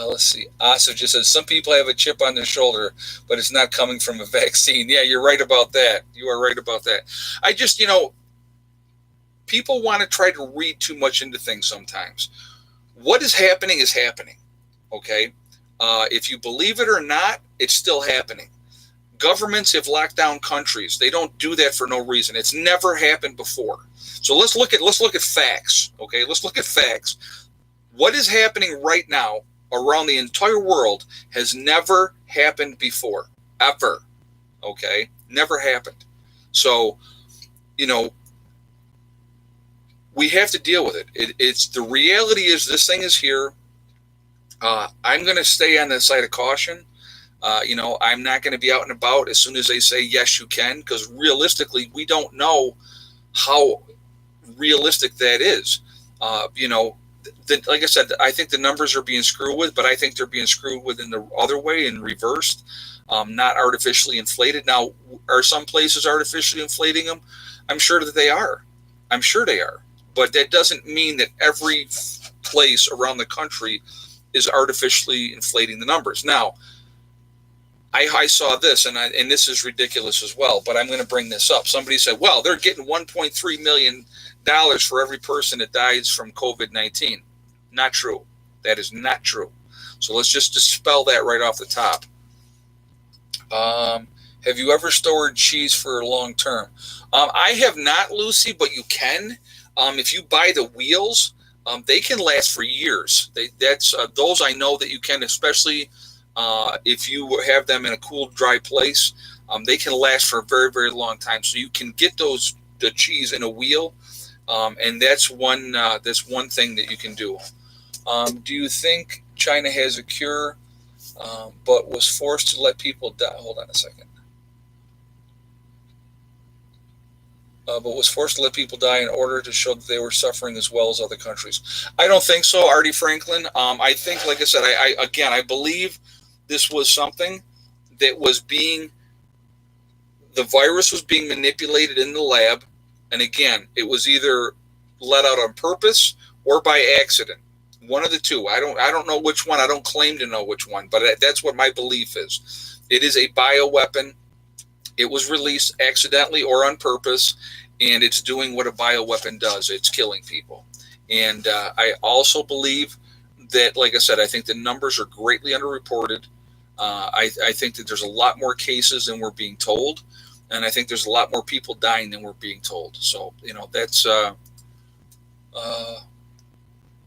Speaker 1: Let's see. Asa just says some people have a chip on their shoulder, but it's not coming from a vaccine. Yeah, you're right about that. You are right about that. I just, people want to try to read too much into things sometimes. What is happening is happening. Okay. If you believe it or not, it's still happening. Governments have locked down countries. They don't do that for no reason. It's never happened before. So let's look at facts. Okay. Let's look at facts. What is happening right now around the entire world has never happened before, ever. Okay. Never happened. So, we have to deal with it. It's the reality is this thing is here. I'm going to stay on the side of caution. I'm not going to be out and about as soon as they say yes, you can, because realistically, we don't know how realistic that is. Like I said, I think the numbers are being screwed with, but I think they're being screwed with in the other way and reversed, not artificially inflated. Now, are some places artificially inflating them? I'm sure that they are. I'm sure they are. But that doesn't mean that every place around the country is artificially inflating the numbers. Now, I saw this, and this is ridiculous as well, but I'm going to bring this up. Somebody said, well, they're getting $1.3 million for every person that dies from COVID-19. Not true. That is not true. So let's just dispel that right off the top. Have you ever stored cheese for long term? I have not, Lucy, but you can. If you buy the wheels, they can last for years. Those I know that you can, especially if you have them in a cool, dry place. They can last for a very, very long time. So you can get the cheese in a wheel, and that's one thing that you can do. Do you think China has a cure, but was forced to let people die? Hold on a second. But was forced to let people die in order to show that they were suffering as well as other countries. I don't think so, Artie Franklin. I think, like I said, I believe this was something that was the virus was being manipulated in the lab. And again, it was either let out on purpose or by accident. One of the two. I don't know which one. I don't claim to know which one, but that's what my belief is. It is a bioweapon. It was released accidentally or on purpose, and it's doing what a bioweapon does. It's killing people. And I also believe that, like I said, I think the numbers are greatly underreported. I think that there's a lot more cases than we're being told, and I think there's a lot more people dying than we're being told. So, that's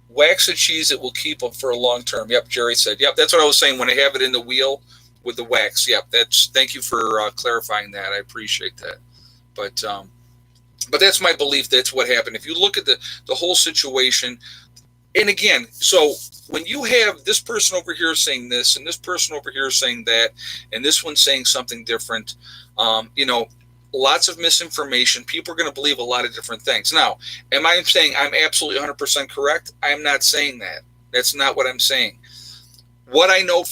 Speaker 1: wax the cheese that will keep them for a long term. Yep, Jerry said. Yep, that's what I was saying when I have it in the wheel with the wax. Yep, thank you for clarifying that. I appreciate that. But that's my belief. That's what happened. If you look at the whole situation, and again, so when you have this person over here saying this, and this person over here saying that, and this one saying something different, lots of misinformation. People are going to believe a lot of different things. Now, am I saying I'm absolutely 100% correct? I'm not saying that. That's not what I'm saying. What I know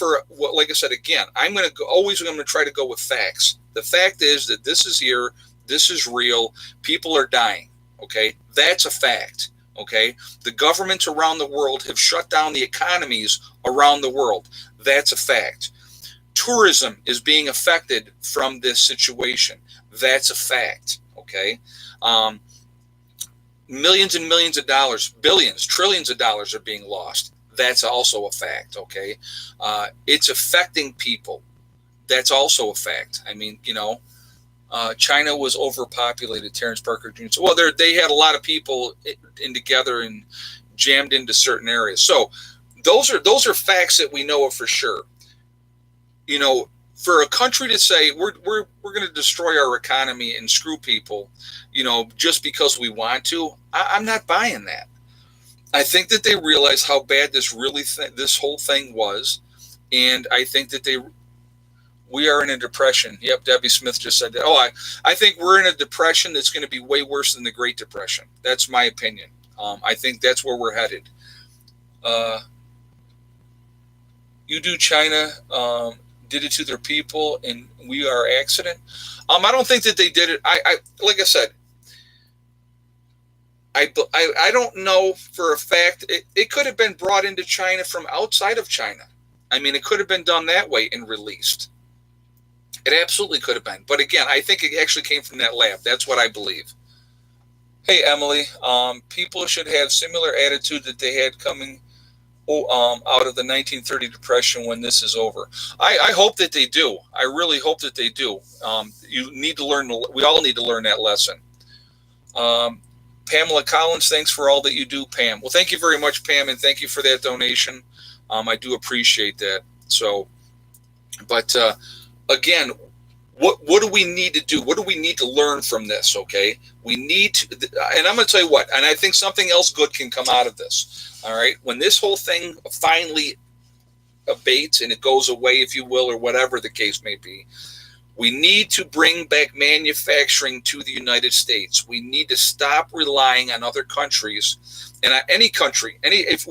Speaker 1: like I said, again, I'm going to try to go with facts. The fact is that this is here. This is real. People are dying. Okay. That's a fact. Okay. The governments around the world have shut down the economies around the world. That's a fact. Tourism is being affected from this situation. That's a fact. Okay. Millions and millions of dollars, billions, trillions of dollars are being lost. That's also a fact. Okay. It's affecting people. That's also a fact. I mean, China was overpopulated. Terrence Parker Jr. So, well, they had a lot of people in together and jammed into certain areas. So those are facts that we know of for sure. For a country to say we're going to destroy our economy and screw people, just because we want to, I'm not buying that. I think that they realize how bad this whole thing was, and I think that we are in a depression. Yep, Debbie Smith just said that. Oh, I think we're in a depression that's going to be way worse than the Great Depression. That's my opinion. I think that's where we're headed. You do China did it to their people, and we are accident. I don't think that they did it. I like I said, I don't know for a fact. It could have been brought into China from outside of China. I mean, it could have been done that way and released. It absolutely could have been. But again, I think it actually came from that lab. That's what I believe. Hey, Emily, people should have similar attitude that they had coming out of the 1930 Depression when this is over. I hope that they do. I really hope that they do. You need to learn. We all need to learn that lesson. Pamela Collins, thanks for all that you do, Pam. Well, thank you very much, Pam, and thank you for that donation. I do appreciate that. So, but again, what do we need to do? What do we need to learn from this? Okay, we need to, and I'm going to tell you what, and I think something else good can come out of this. All right, when this whole thing finally abates and it goes away, if you will, or whatever the case may be. We need to bring back manufacturing to the United States. We need to stop relying on other countries, and any country, if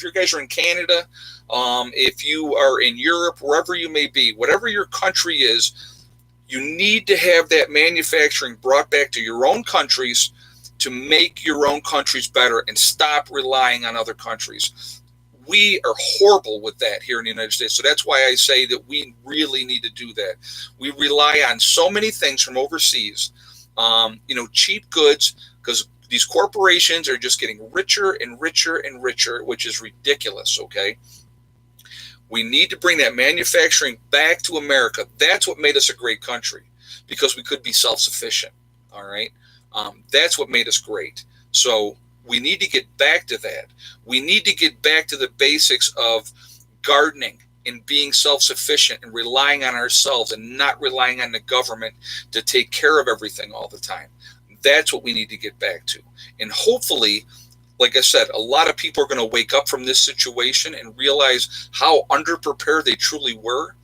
Speaker 1: you guys are in Canada, if you are in Europe, wherever you may be, whatever your country is, you need to have that manufacturing brought back to your own countries to make your own countries better and stop relying on other countries. We are horrible with that here in the United States. So that's why I say that we really need to do that. We rely on so many things from overseas, cheap goods, because these corporations are just getting richer and richer and richer, which is ridiculous, okay? We need to bring that manufacturing back to America. That's what made us a great country, because we could be self-sufficient, all right? That's what made us great. So we need to get back to that. We need to get back to the basics of gardening and being self-sufficient and relying on ourselves and not relying on the government to take care of everything all the time. That's what we need to get back to. And hopefully, like I said, a lot of people are going to wake up from this situation and realize how underprepared they truly were,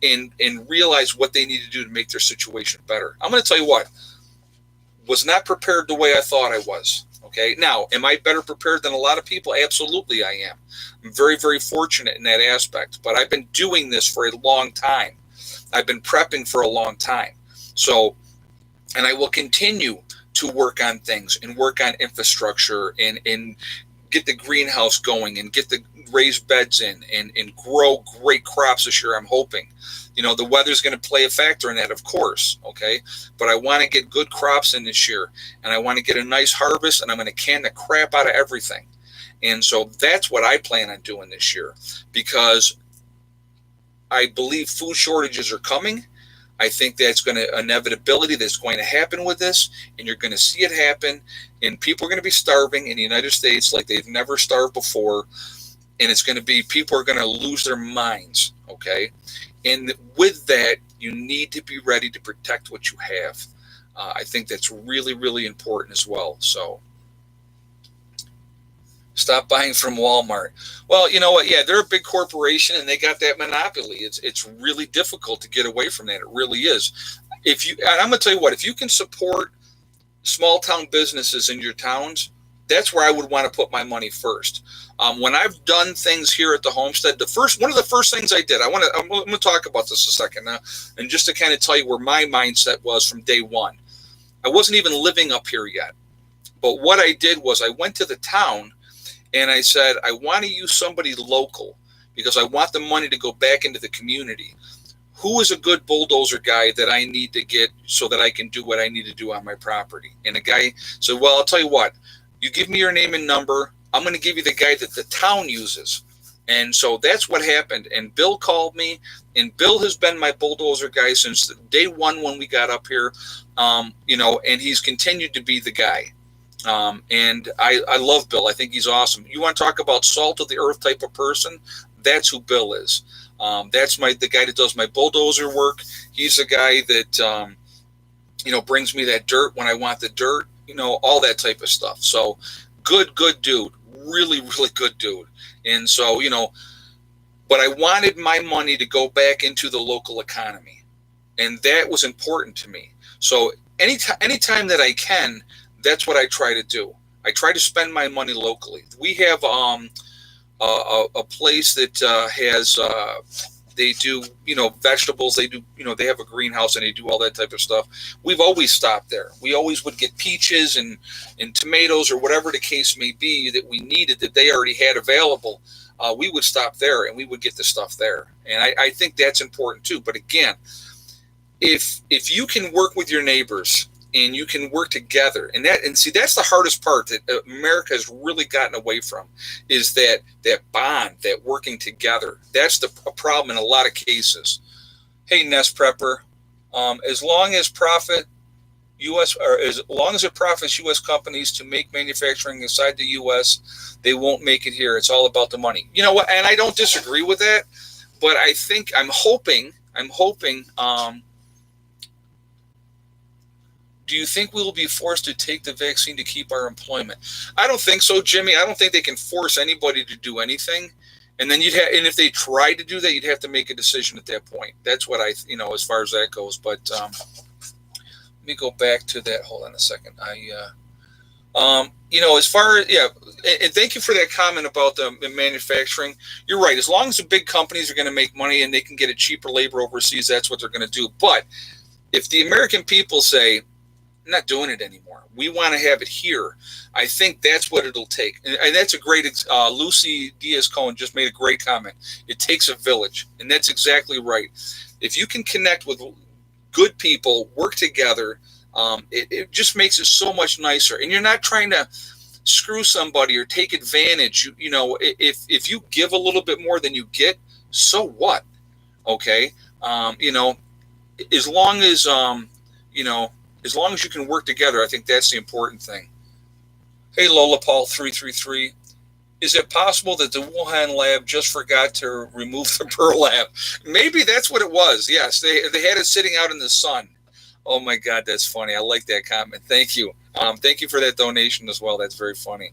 Speaker 1: and realize what they need to do to make their situation better. I'm going to tell you what, was not prepared the way I thought I was. Okay. Now, am I better prepared than a lot of people? Absolutely, I am. I'm very, very fortunate in that aspect. But I've been doing this for a long time. I've been prepping for a long time. So, and I will continue to work on things and work on infrastructure and get the greenhouse going and get the raised beds in and grow great crops this year, I'm hoping. The weather's going to play a factor in that, of course, okay? But I want to get good crops in this year, and I want to get a nice harvest, and I'm going to can the crap out of everything. And so that's what I plan on doing this year, because I believe food shortages are coming. I think that's going to inevitability that's going to happen with this, and you're going to see it happen, and people are going to be starving in the United States like they've never starved before, and it's going to be, people are going to lose their minds, okay? And with that, you need to be ready to protect what you have. I think that's really, really important as well. So stop buying from Walmart. Well, you know what? Yeah, they're a big corporation and they got that monopoly. It's really difficult to get away from that. It really is. And I'm going to tell you what, if you can support small town businesses in your towns, that's where I would want to put my money first. When I've done things here at the homestead, one of the first things I did, I'm going to talk about this a second now, and just to kind of tell you where my mindset was from day one. I wasn't even living up here yet. But what I did was I went to the town and I said, I want to use somebody local because I want the money to go back into the community. Who is a good bulldozer guy that I need to get so that I can do what I need to do on my property? And the guy said, well, I'll tell you what, you give me your name and number. I'm going to give you the guy that the town uses. And so that's what happened. And Bill called me, and Bill has been my bulldozer guy since day one when we got up here, and he's continued to be the guy. And I love Bill. I think he's awesome. You want to talk about salt of the earth type of person? That's who Bill is. That's the guy that does my bulldozer work. He's the guy that, brings me that dirt when I want the dirt, all that type of stuff. So good dude, really, really good dude. And so, but I wanted my money to go back into the local economy, and that was important to me. So anytime that I can, that's what I try to do. I try to spend my money locally. We have a place that has they do vegetables. They do they have a greenhouse and they do all that type of stuff. We've always stopped there. We always would get peaches and tomatoes or whatever the case may be that we needed that they already had available. We would stop there and we would get the stuff there. And I think that's important too. But again, if you can work with your neighbors and you can work together, and see that's the hardest part that America has really gotten away from, is that bond, that working together. That's the problem in a lot of cases. Hey, Nest Prepper, as long as it profits U.S. companies to make manufacturing inside the U.S., they won't make it here. It's all about the money. You know what? And I don't disagree with that, but I'm hoping. Do you think we will be forced to take the vaccine to keep our employment? I don't think so, Jimmy. I don't think they can force anybody to do anything. And then and if they tried to do that, you'd have to make a decision at that point. That's what as far as that goes. But let me go back to that. Hold on a second. As far as, and thank you for that comment about the manufacturing. You're right. As long as the big companies are going to make money and they can get a cheaper labor overseas, that's what they're going to do. But if the American people say, I'm not doing it anymore, we want to have it here, I think that's what it'll take. And that's a great, Lucy Diaz-Cohen just made a great comment. It takes a village. And that's exactly right. If you can connect with good people, work together, it just makes it so much nicer. And you're not trying to screw somebody or take advantage. If you give a little bit more than you get, so what? Okay. As long as you can work together, I think that's the important thing. Hey, Lola Paul 333. Is it possible that the Wuhan lab just forgot to remove the burlap? Maybe that's what it was. Yes, they had it sitting out in the sun. Oh my God, that's funny. I like that comment. Thank you. Thank you for that donation as well. That's very funny.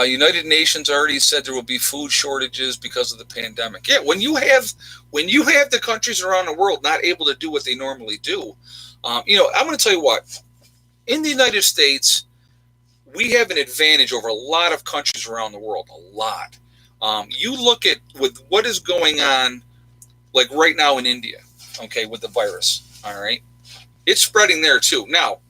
Speaker 1: United Nations already said there will be food shortages because of the pandemic. Yeah, when you have the countries around the world not able to do what they normally do, I'm going to tell you what. In the United States, we have an advantage over a lot of countries around the world. A lot. You look at with what is going on, like right now in India, okay, with the virus. All right, it's spreading there too. Now,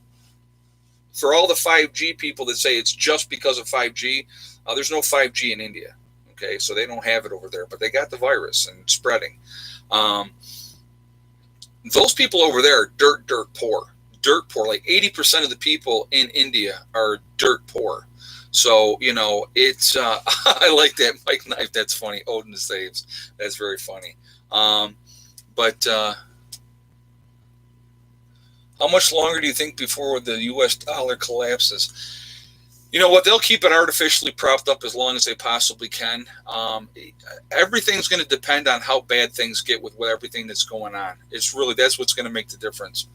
Speaker 1: for all the 5G people that say it's just because of 5G, there's no 5G in India. Okay, so they don't have it over there, but they got the virus and it's spreading. Those people over there are dirt poor. Dirt poor. Like 80% of the people in India are dirt poor. So, it's, I like that Mike Knife. That's funny. Odin saves. That's very funny. But how much longer do you think before the U.S. dollar collapses? You know what? They'll keep it artificially propped up as long as they possibly can. Everything's going to depend on how bad things get with everything that's going on. That's what's going to make the difference.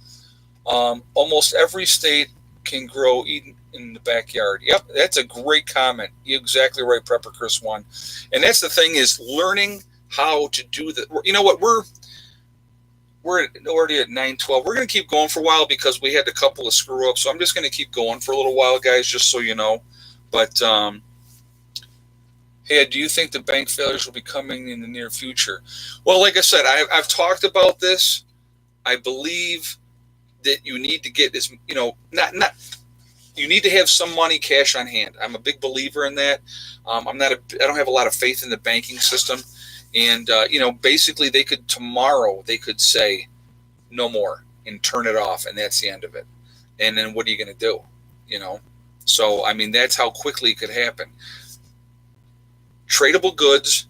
Speaker 1: Almost every state can grow Eden in the backyard. Yep, that's a great comment. You're exactly right, Prepper Chris 1. And that's the thing, is learning how to do that. You know what? We're already at 9:12. We're going to keep going for a while because we had a couple of screw ups. So I'm just going to keep going for a little while, guys, just so you know. But hey, do you think the bank failures will be coming in the near future? Well, like I said, I've talked about this. I believe that you need to get this, you need to have some money, cash on hand. I'm a big believer in that. I don't have a lot of faith in the banking system. And, basically tomorrow they could say no more and turn it off. And that's the end of it. And then what are you going to do? So, that's how quickly it could happen. Tradable goods,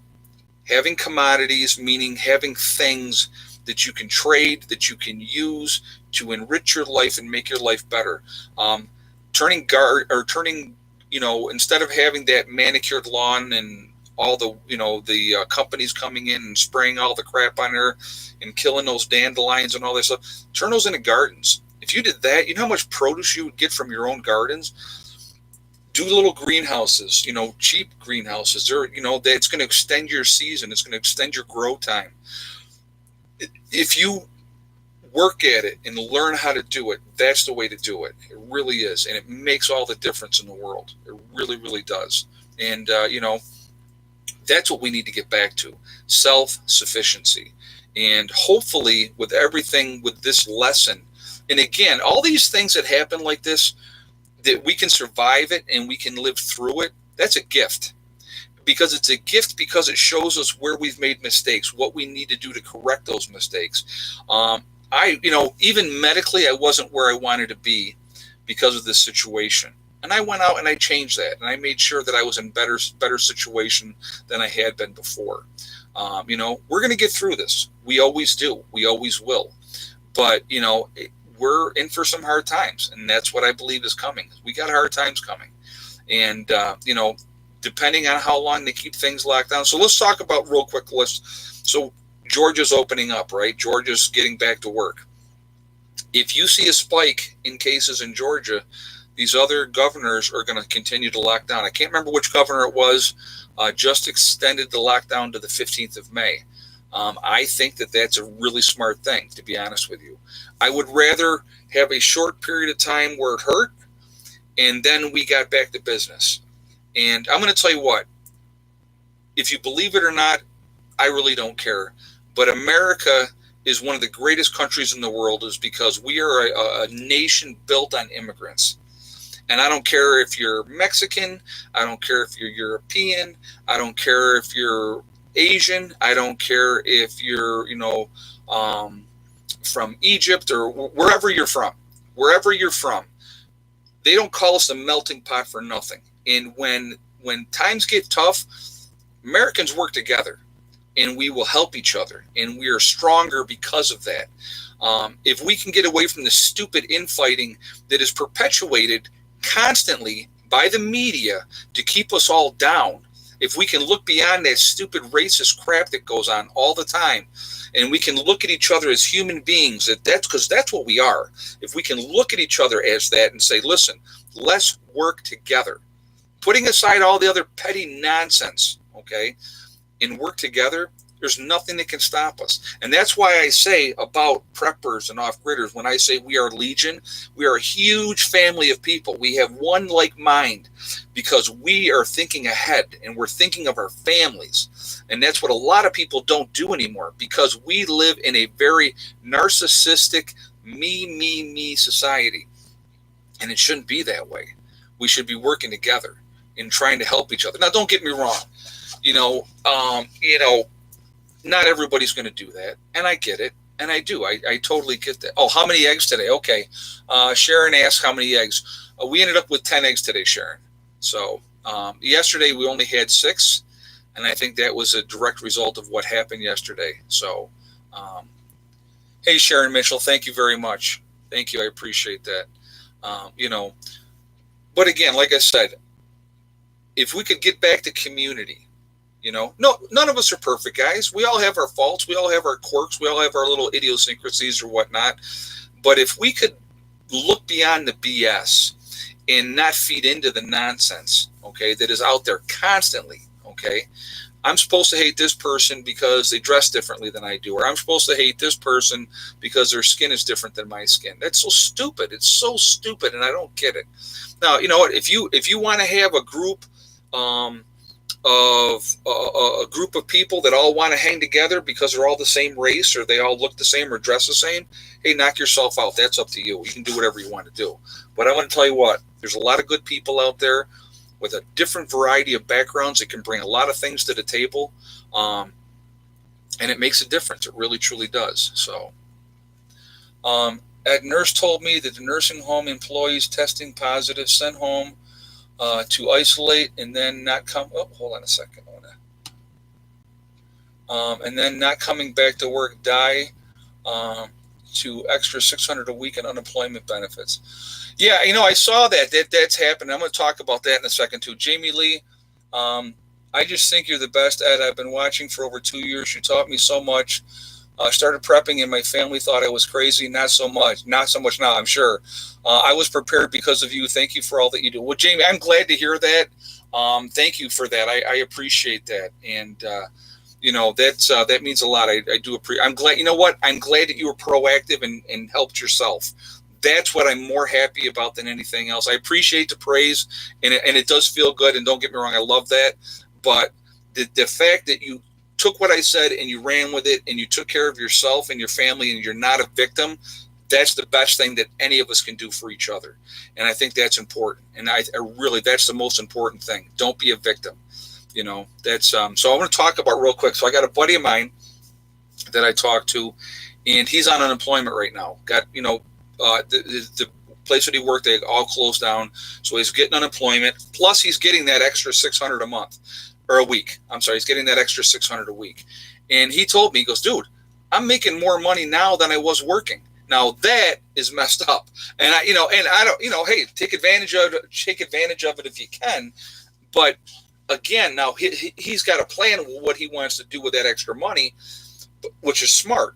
Speaker 1: having commodities, meaning having things that you can trade, that you can use to enrich your life and make your life better. Turning, instead of having that manicured lawn and all the companies coming in and spraying all the crap on there and killing those dandelions and all that stuff, turn those into gardens. If you did that, you know how much produce you would get from your own gardens? Do little greenhouses, cheap greenhouses. That's going to extend your season. It's going to extend your grow time. If you work at it and learn how to do it, that's the way to do it. It really is. And it makes all the difference in the world. It really, really does. And, that's what we need to get back to, self-sufficiency. And hopefully with everything, with this lesson, and again, all these things that happen like this, that we can survive it and we can live through it, that's a gift. Because it's a gift because it shows us where we've made mistakes, what we need to do to correct those mistakes. Even medically, I wasn't where I wanted to be because of this situation. And I went out and I changed that. And I made sure that I was in better situation than I had been before. We're going to get through this. We always do. We always will. But, we're in for some hard times. And that's what I believe is coming. We got hard times coming. And, depending on how long they keep things locked down. So let's talk about real quick. So Georgia's opening up, right? Georgia's getting back to work. If you see a spike in cases in Georgia, these other governors are going to continue to lock down. I can't remember which governor it was, just extended the lockdown to the 15th of May. I think that that's a really smart thing, to be honest with you. I would rather have a short period of time where it hurt, and then we got back to business. And I'm going to tell you what, if you believe it or not, I really don't care. But America is one of the greatest countries in the world is because we are a nation built on immigrants. And I don't care if you're Mexican. I don't care if you're European. I don't care if you're Asian. I don't care if you're, from Egypt or wherever you're from. Wherever you're from, they don't call us a melting pot for nothing. And when times get tough, Americans work together, and we will help each other, and we are stronger because of that. If we can get away from the stupid infighting that is perpetuated constantly by the media to keep us all down, if we can look beyond that stupid racist crap that goes on all the time, and we can look at each other as human beings, that's what we are. If we can look at each other as that and say, listen, let's work together, putting aside all the other petty nonsense, okay, and work together, there's nothing that can stop us. And that's why I say about preppers and off-gridders, when I say we are Legion, we are a huge family of people. We have one like mind because we are thinking ahead and we're thinking of our families. And that's what a lot of people don't do anymore because we live in a very narcissistic me society. And it shouldn't be that way. We should be working together and trying to help each other. Now, don't get me wrong. Not everybody's going to do that, and I get it, and I do. I totally get that. Oh, how many eggs today? Okay. Sharon asked how many eggs. We ended up with 10 eggs today, Sharon. So yesterday we only had 6, and I think that was a direct result of what happened yesterday. So, hey, Sharon Mitchell, thank you very much. Thank you. I appreciate that. But again, like I said, if we could get back to community, no, none of us are perfect, guys. We all have our faults. We all have our quirks. We all have our little idiosyncrasies or whatnot. But if we could look beyond the BS and not feed into the nonsense, okay, that is out there constantly, okay, I'm supposed to hate this person because they dress differently than I do, or I'm supposed to hate this person because their skin is different than my skin. That's so stupid. It's so stupid, and I don't get it. Now, you know what? If you want to have a group of a group of people that all want to hang together because they're all the same race or they all look the same or dress the same, hey, knock yourself out. That's up to you. You can do whatever you want to do. But I want to tell you what, there's a lot of good people out there with a different variety of backgrounds that can bring a lot of things to the table. And it makes a difference. It really, truly does. So, a nurse told me that the nursing home employees testing positive sent home to isolate and then not come. Oh, hold on a second. And then not coming back to work, die to extra $600 a week in unemployment benefits. Yeah, I saw that's happened. I'm going to talk about that in a second too. Jamie Lee, I just think you're the best, Ed. I've been watching for over 2 years. You taught me so much. Started prepping and my family thought I was crazy. Not so much now, I'm sure. I was prepared because of you. Thank you for all that you do. Well, Jamie, I'm glad to hear that. Thank you for that. I appreciate that. And, that means a lot. I do appreciate. I'm glad. You know what? I'm glad that you were proactive and helped yourself. That's what I'm more happy about than anything else. I appreciate the praise, and it does feel good. And don't get me wrong, I love that. But the fact that you took what I said and you ran with it and you took care of yourself and your family and you're not a victim, that's the best thing that any of us can do for each other. And I think that's important. And I really, that's the most important thing. Don't be a victim. That's so I want to talk about real quick. So I got a buddy of mine that I talked to, and he's on unemployment right now. Got, the place that he worked, they all closed down. So he's getting unemployment. Plus he's getting that extra $600 a month. Or a week. I'm sorry, he's getting that extra $600 a week. And he told me, he goes, dude, I'm making more money now than I was working. Now that is messed up. And I don't, hey, take advantage of it if you can. But again, now he's got a plan of what he wants to do with that extra money, which is smart.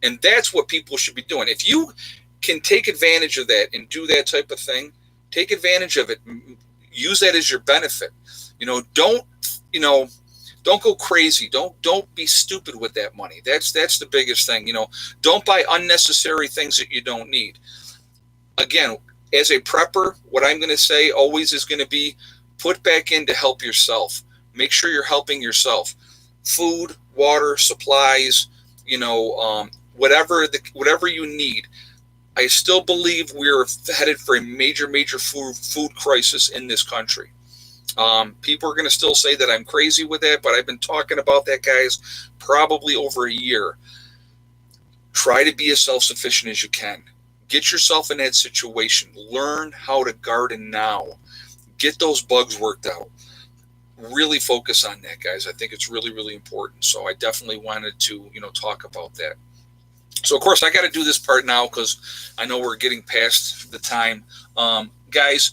Speaker 1: And that's what people should be doing. If you can take advantage of that and do that type of thing, Take advantage of it. Use that as your benefit. Don't go crazy. Don't be stupid with that money. That's the biggest thing. Don't buy unnecessary things that you don't need. Again, as a prepper, what I'm going to say always is going to be put back in to help yourself. Make sure you're helping yourself. Food, water, supplies, whatever you need. I still believe we're headed for a major food crisis in this country. People are going to still say that I'm crazy with that, but I've been talking about that, guys, probably over a year. Try to be as self-sufficient as you can. Get yourself in that situation. Learn how to garden now. Get those bugs worked out. Really focus on that, guys. I think it's really, really important. So I definitely wanted to, talk about that. So, of course, I got to do this part now because I know we're getting past the time. Guys,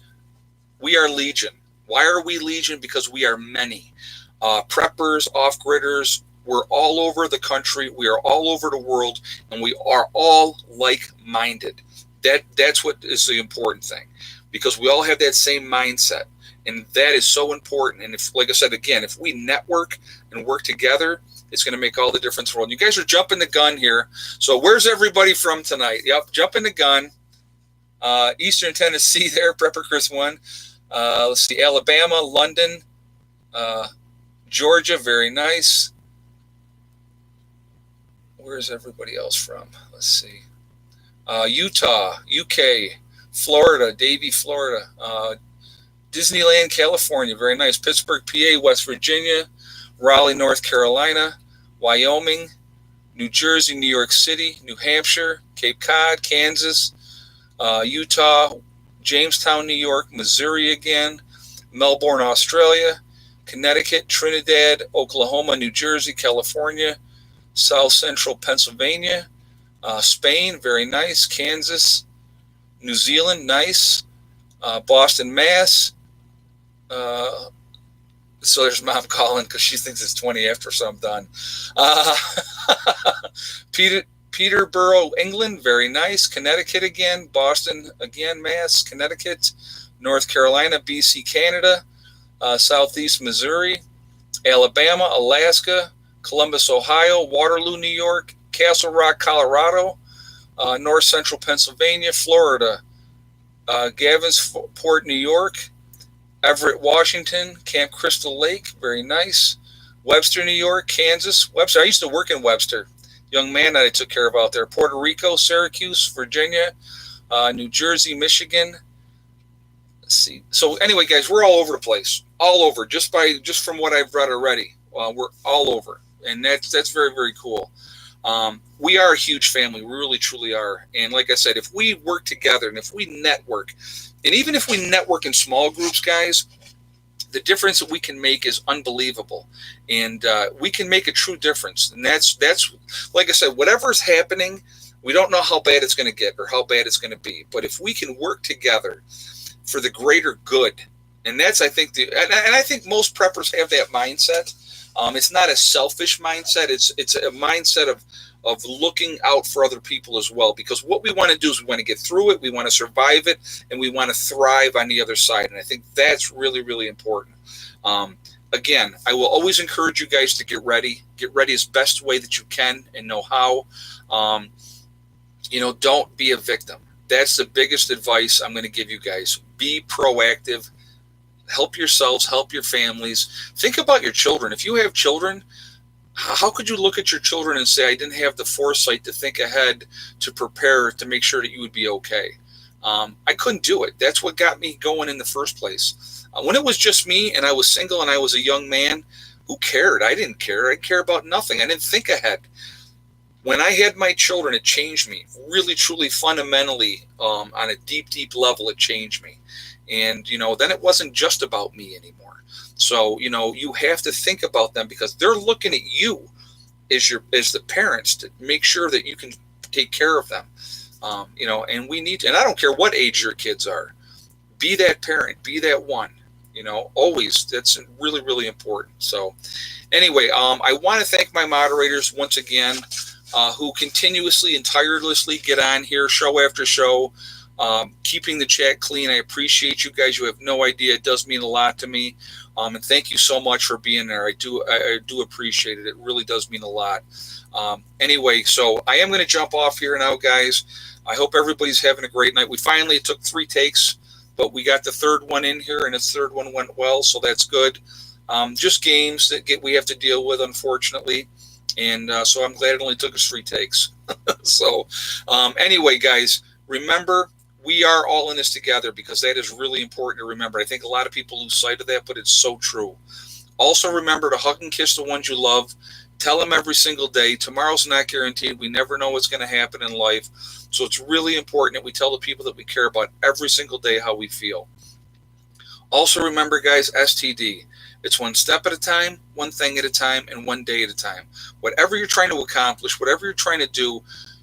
Speaker 1: we are Legion. Why are we Legion? Because we are many. Preppers, off-gridders, we're all over the country. We are all over the world, and we are all like-minded. That's what is the important thing, because we all have that same mindset, and that is so important. And if, like I said, again, if we network and work together, it's going to make all the difference in the world. You guys are jumping the gun here. So where's everybody from tonight? Yep, jumping the gun. Eastern Tennessee there, Prepper Chris 1. Let's see, Alabama, London, Georgia, very nice. Where's everybody else from? Let's see. Utah, UK, Florida, Davie, Florida, Disneyland, California, very nice. Pittsburgh, PA, West Virginia, Raleigh, North Carolina, Wyoming, New Jersey, New York City, New Hampshire, Cape Cod, Kansas, Utah, Jamestown, New York, Missouri again, Melbourne, Australia, Connecticut, Trinidad, Oklahoma, New Jersey, California, South Central Pennsylvania, Spain, very nice, Kansas, New Zealand, nice, Boston, Mass. So there's Mom calling because she thinks it's 20 after, so I'm done. Peterborough, England, very nice. Connecticut again. Boston again, Mass. Connecticut. North Carolina, BC, Canada. Southeast Missouri. Alabama, Alaska. Columbus, Ohio. Waterloo, New York. Castle Rock, Colorado. North Central Pennsylvania. Florida. Gavinsport, New York. Everett, Washington. Camp Crystal Lake, very nice. Webster, New York. Kansas. Webster, I used to work in Webster. Young man that I took care of out there. Puerto Rico, Syracuse, Virginia, New Jersey, Michigan. Let's see. So anyway, guys, we're all over the place, all over. Just from what I've read already, we're all over, and that's very, very cool. We are a huge family. We really, truly are. And like I said, if we work together and if we network, and even if we network in small groups, guys, the difference that we can make is unbelievable, and we can make a true difference. And that's like I said, whatever's happening, we don't know how bad it's going to get or how bad it's going to be. But if we can work together for the greater good, and that's, I think, and I think most preppers have that mindset. It's not a selfish mindset. It's a mindset of looking out for other people as well, because what we want to do is we want to get through it, we want to survive it, and we want to thrive on the other side. And I think that's really, really important. Again, I will always encourage you guys to get ready as best way that you can and know how. Don't be a victim. That's the biggest advice I'm going to give you guys. Be proactive. Help yourselves, help your families. Think about your children. If you have children, how could you look at your children and say, I didn't have the foresight to think ahead, to prepare, to make sure that you would be okay? I couldn't do it. That's what got me going in the first place. When it was just me and I was single and I was a young man, who cared? I didn't care. I care about nothing. I didn't think ahead. When I had my children, it changed me. Really, truly, fundamentally, on a deep, deep level, it changed me. And, then it wasn't just about me anymore. So, you have to think about them because they're looking at you as the parents to make sure that you can take care of them. And we need to, and I don't care what age your kids are, be that parent, be that one, always. That's really, really important. So anyway, I want to thank my moderators once again, who continuously and tirelessly get on here show after show. keeping the chat clean. I appreciate you guys. You have no idea. It does mean a lot to me. And thank you so much for being there. I do appreciate it. It really does mean a lot. Anyway, so I am going to jump off here now, guys. I hope everybody's having a great night. We finally took 3 takes, but we got the third one in here, and the third one went well, so that's good. Just games that we have to deal with, unfortunately. And so I'm glad it only took us 3 takes. So anyway, guys, remember, we are all in this together, because that is really important to remember. I think a lot of people lose sight of that, but it's so true. Also remember to hug and kiss the ones you love. Tell them every single day. Tomorrow's not guaranteed. We never know what's going to happen in life. So it's really important that we tell the people that we care about every single day how we feel. Also remember, guys, STD. It's one step at a time, one thing at a time, and one day at a time. Whatever you're trying to accomplish, whatever you're trying to do,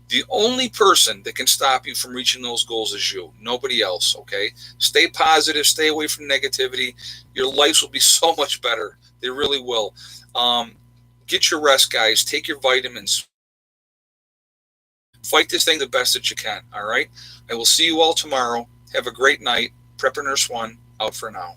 Speaker 1: the only person that can stop you from reaching those goals is you, nobody else, okay? Stay positive, stay away from negativity. Your lives will be so much better. They really will. Get your rest, guys. Take your vitamins. Fight this thing the best that you can, all right? I will see you all tomorrow. Have a great night. Prepper Nurse 1, out for now.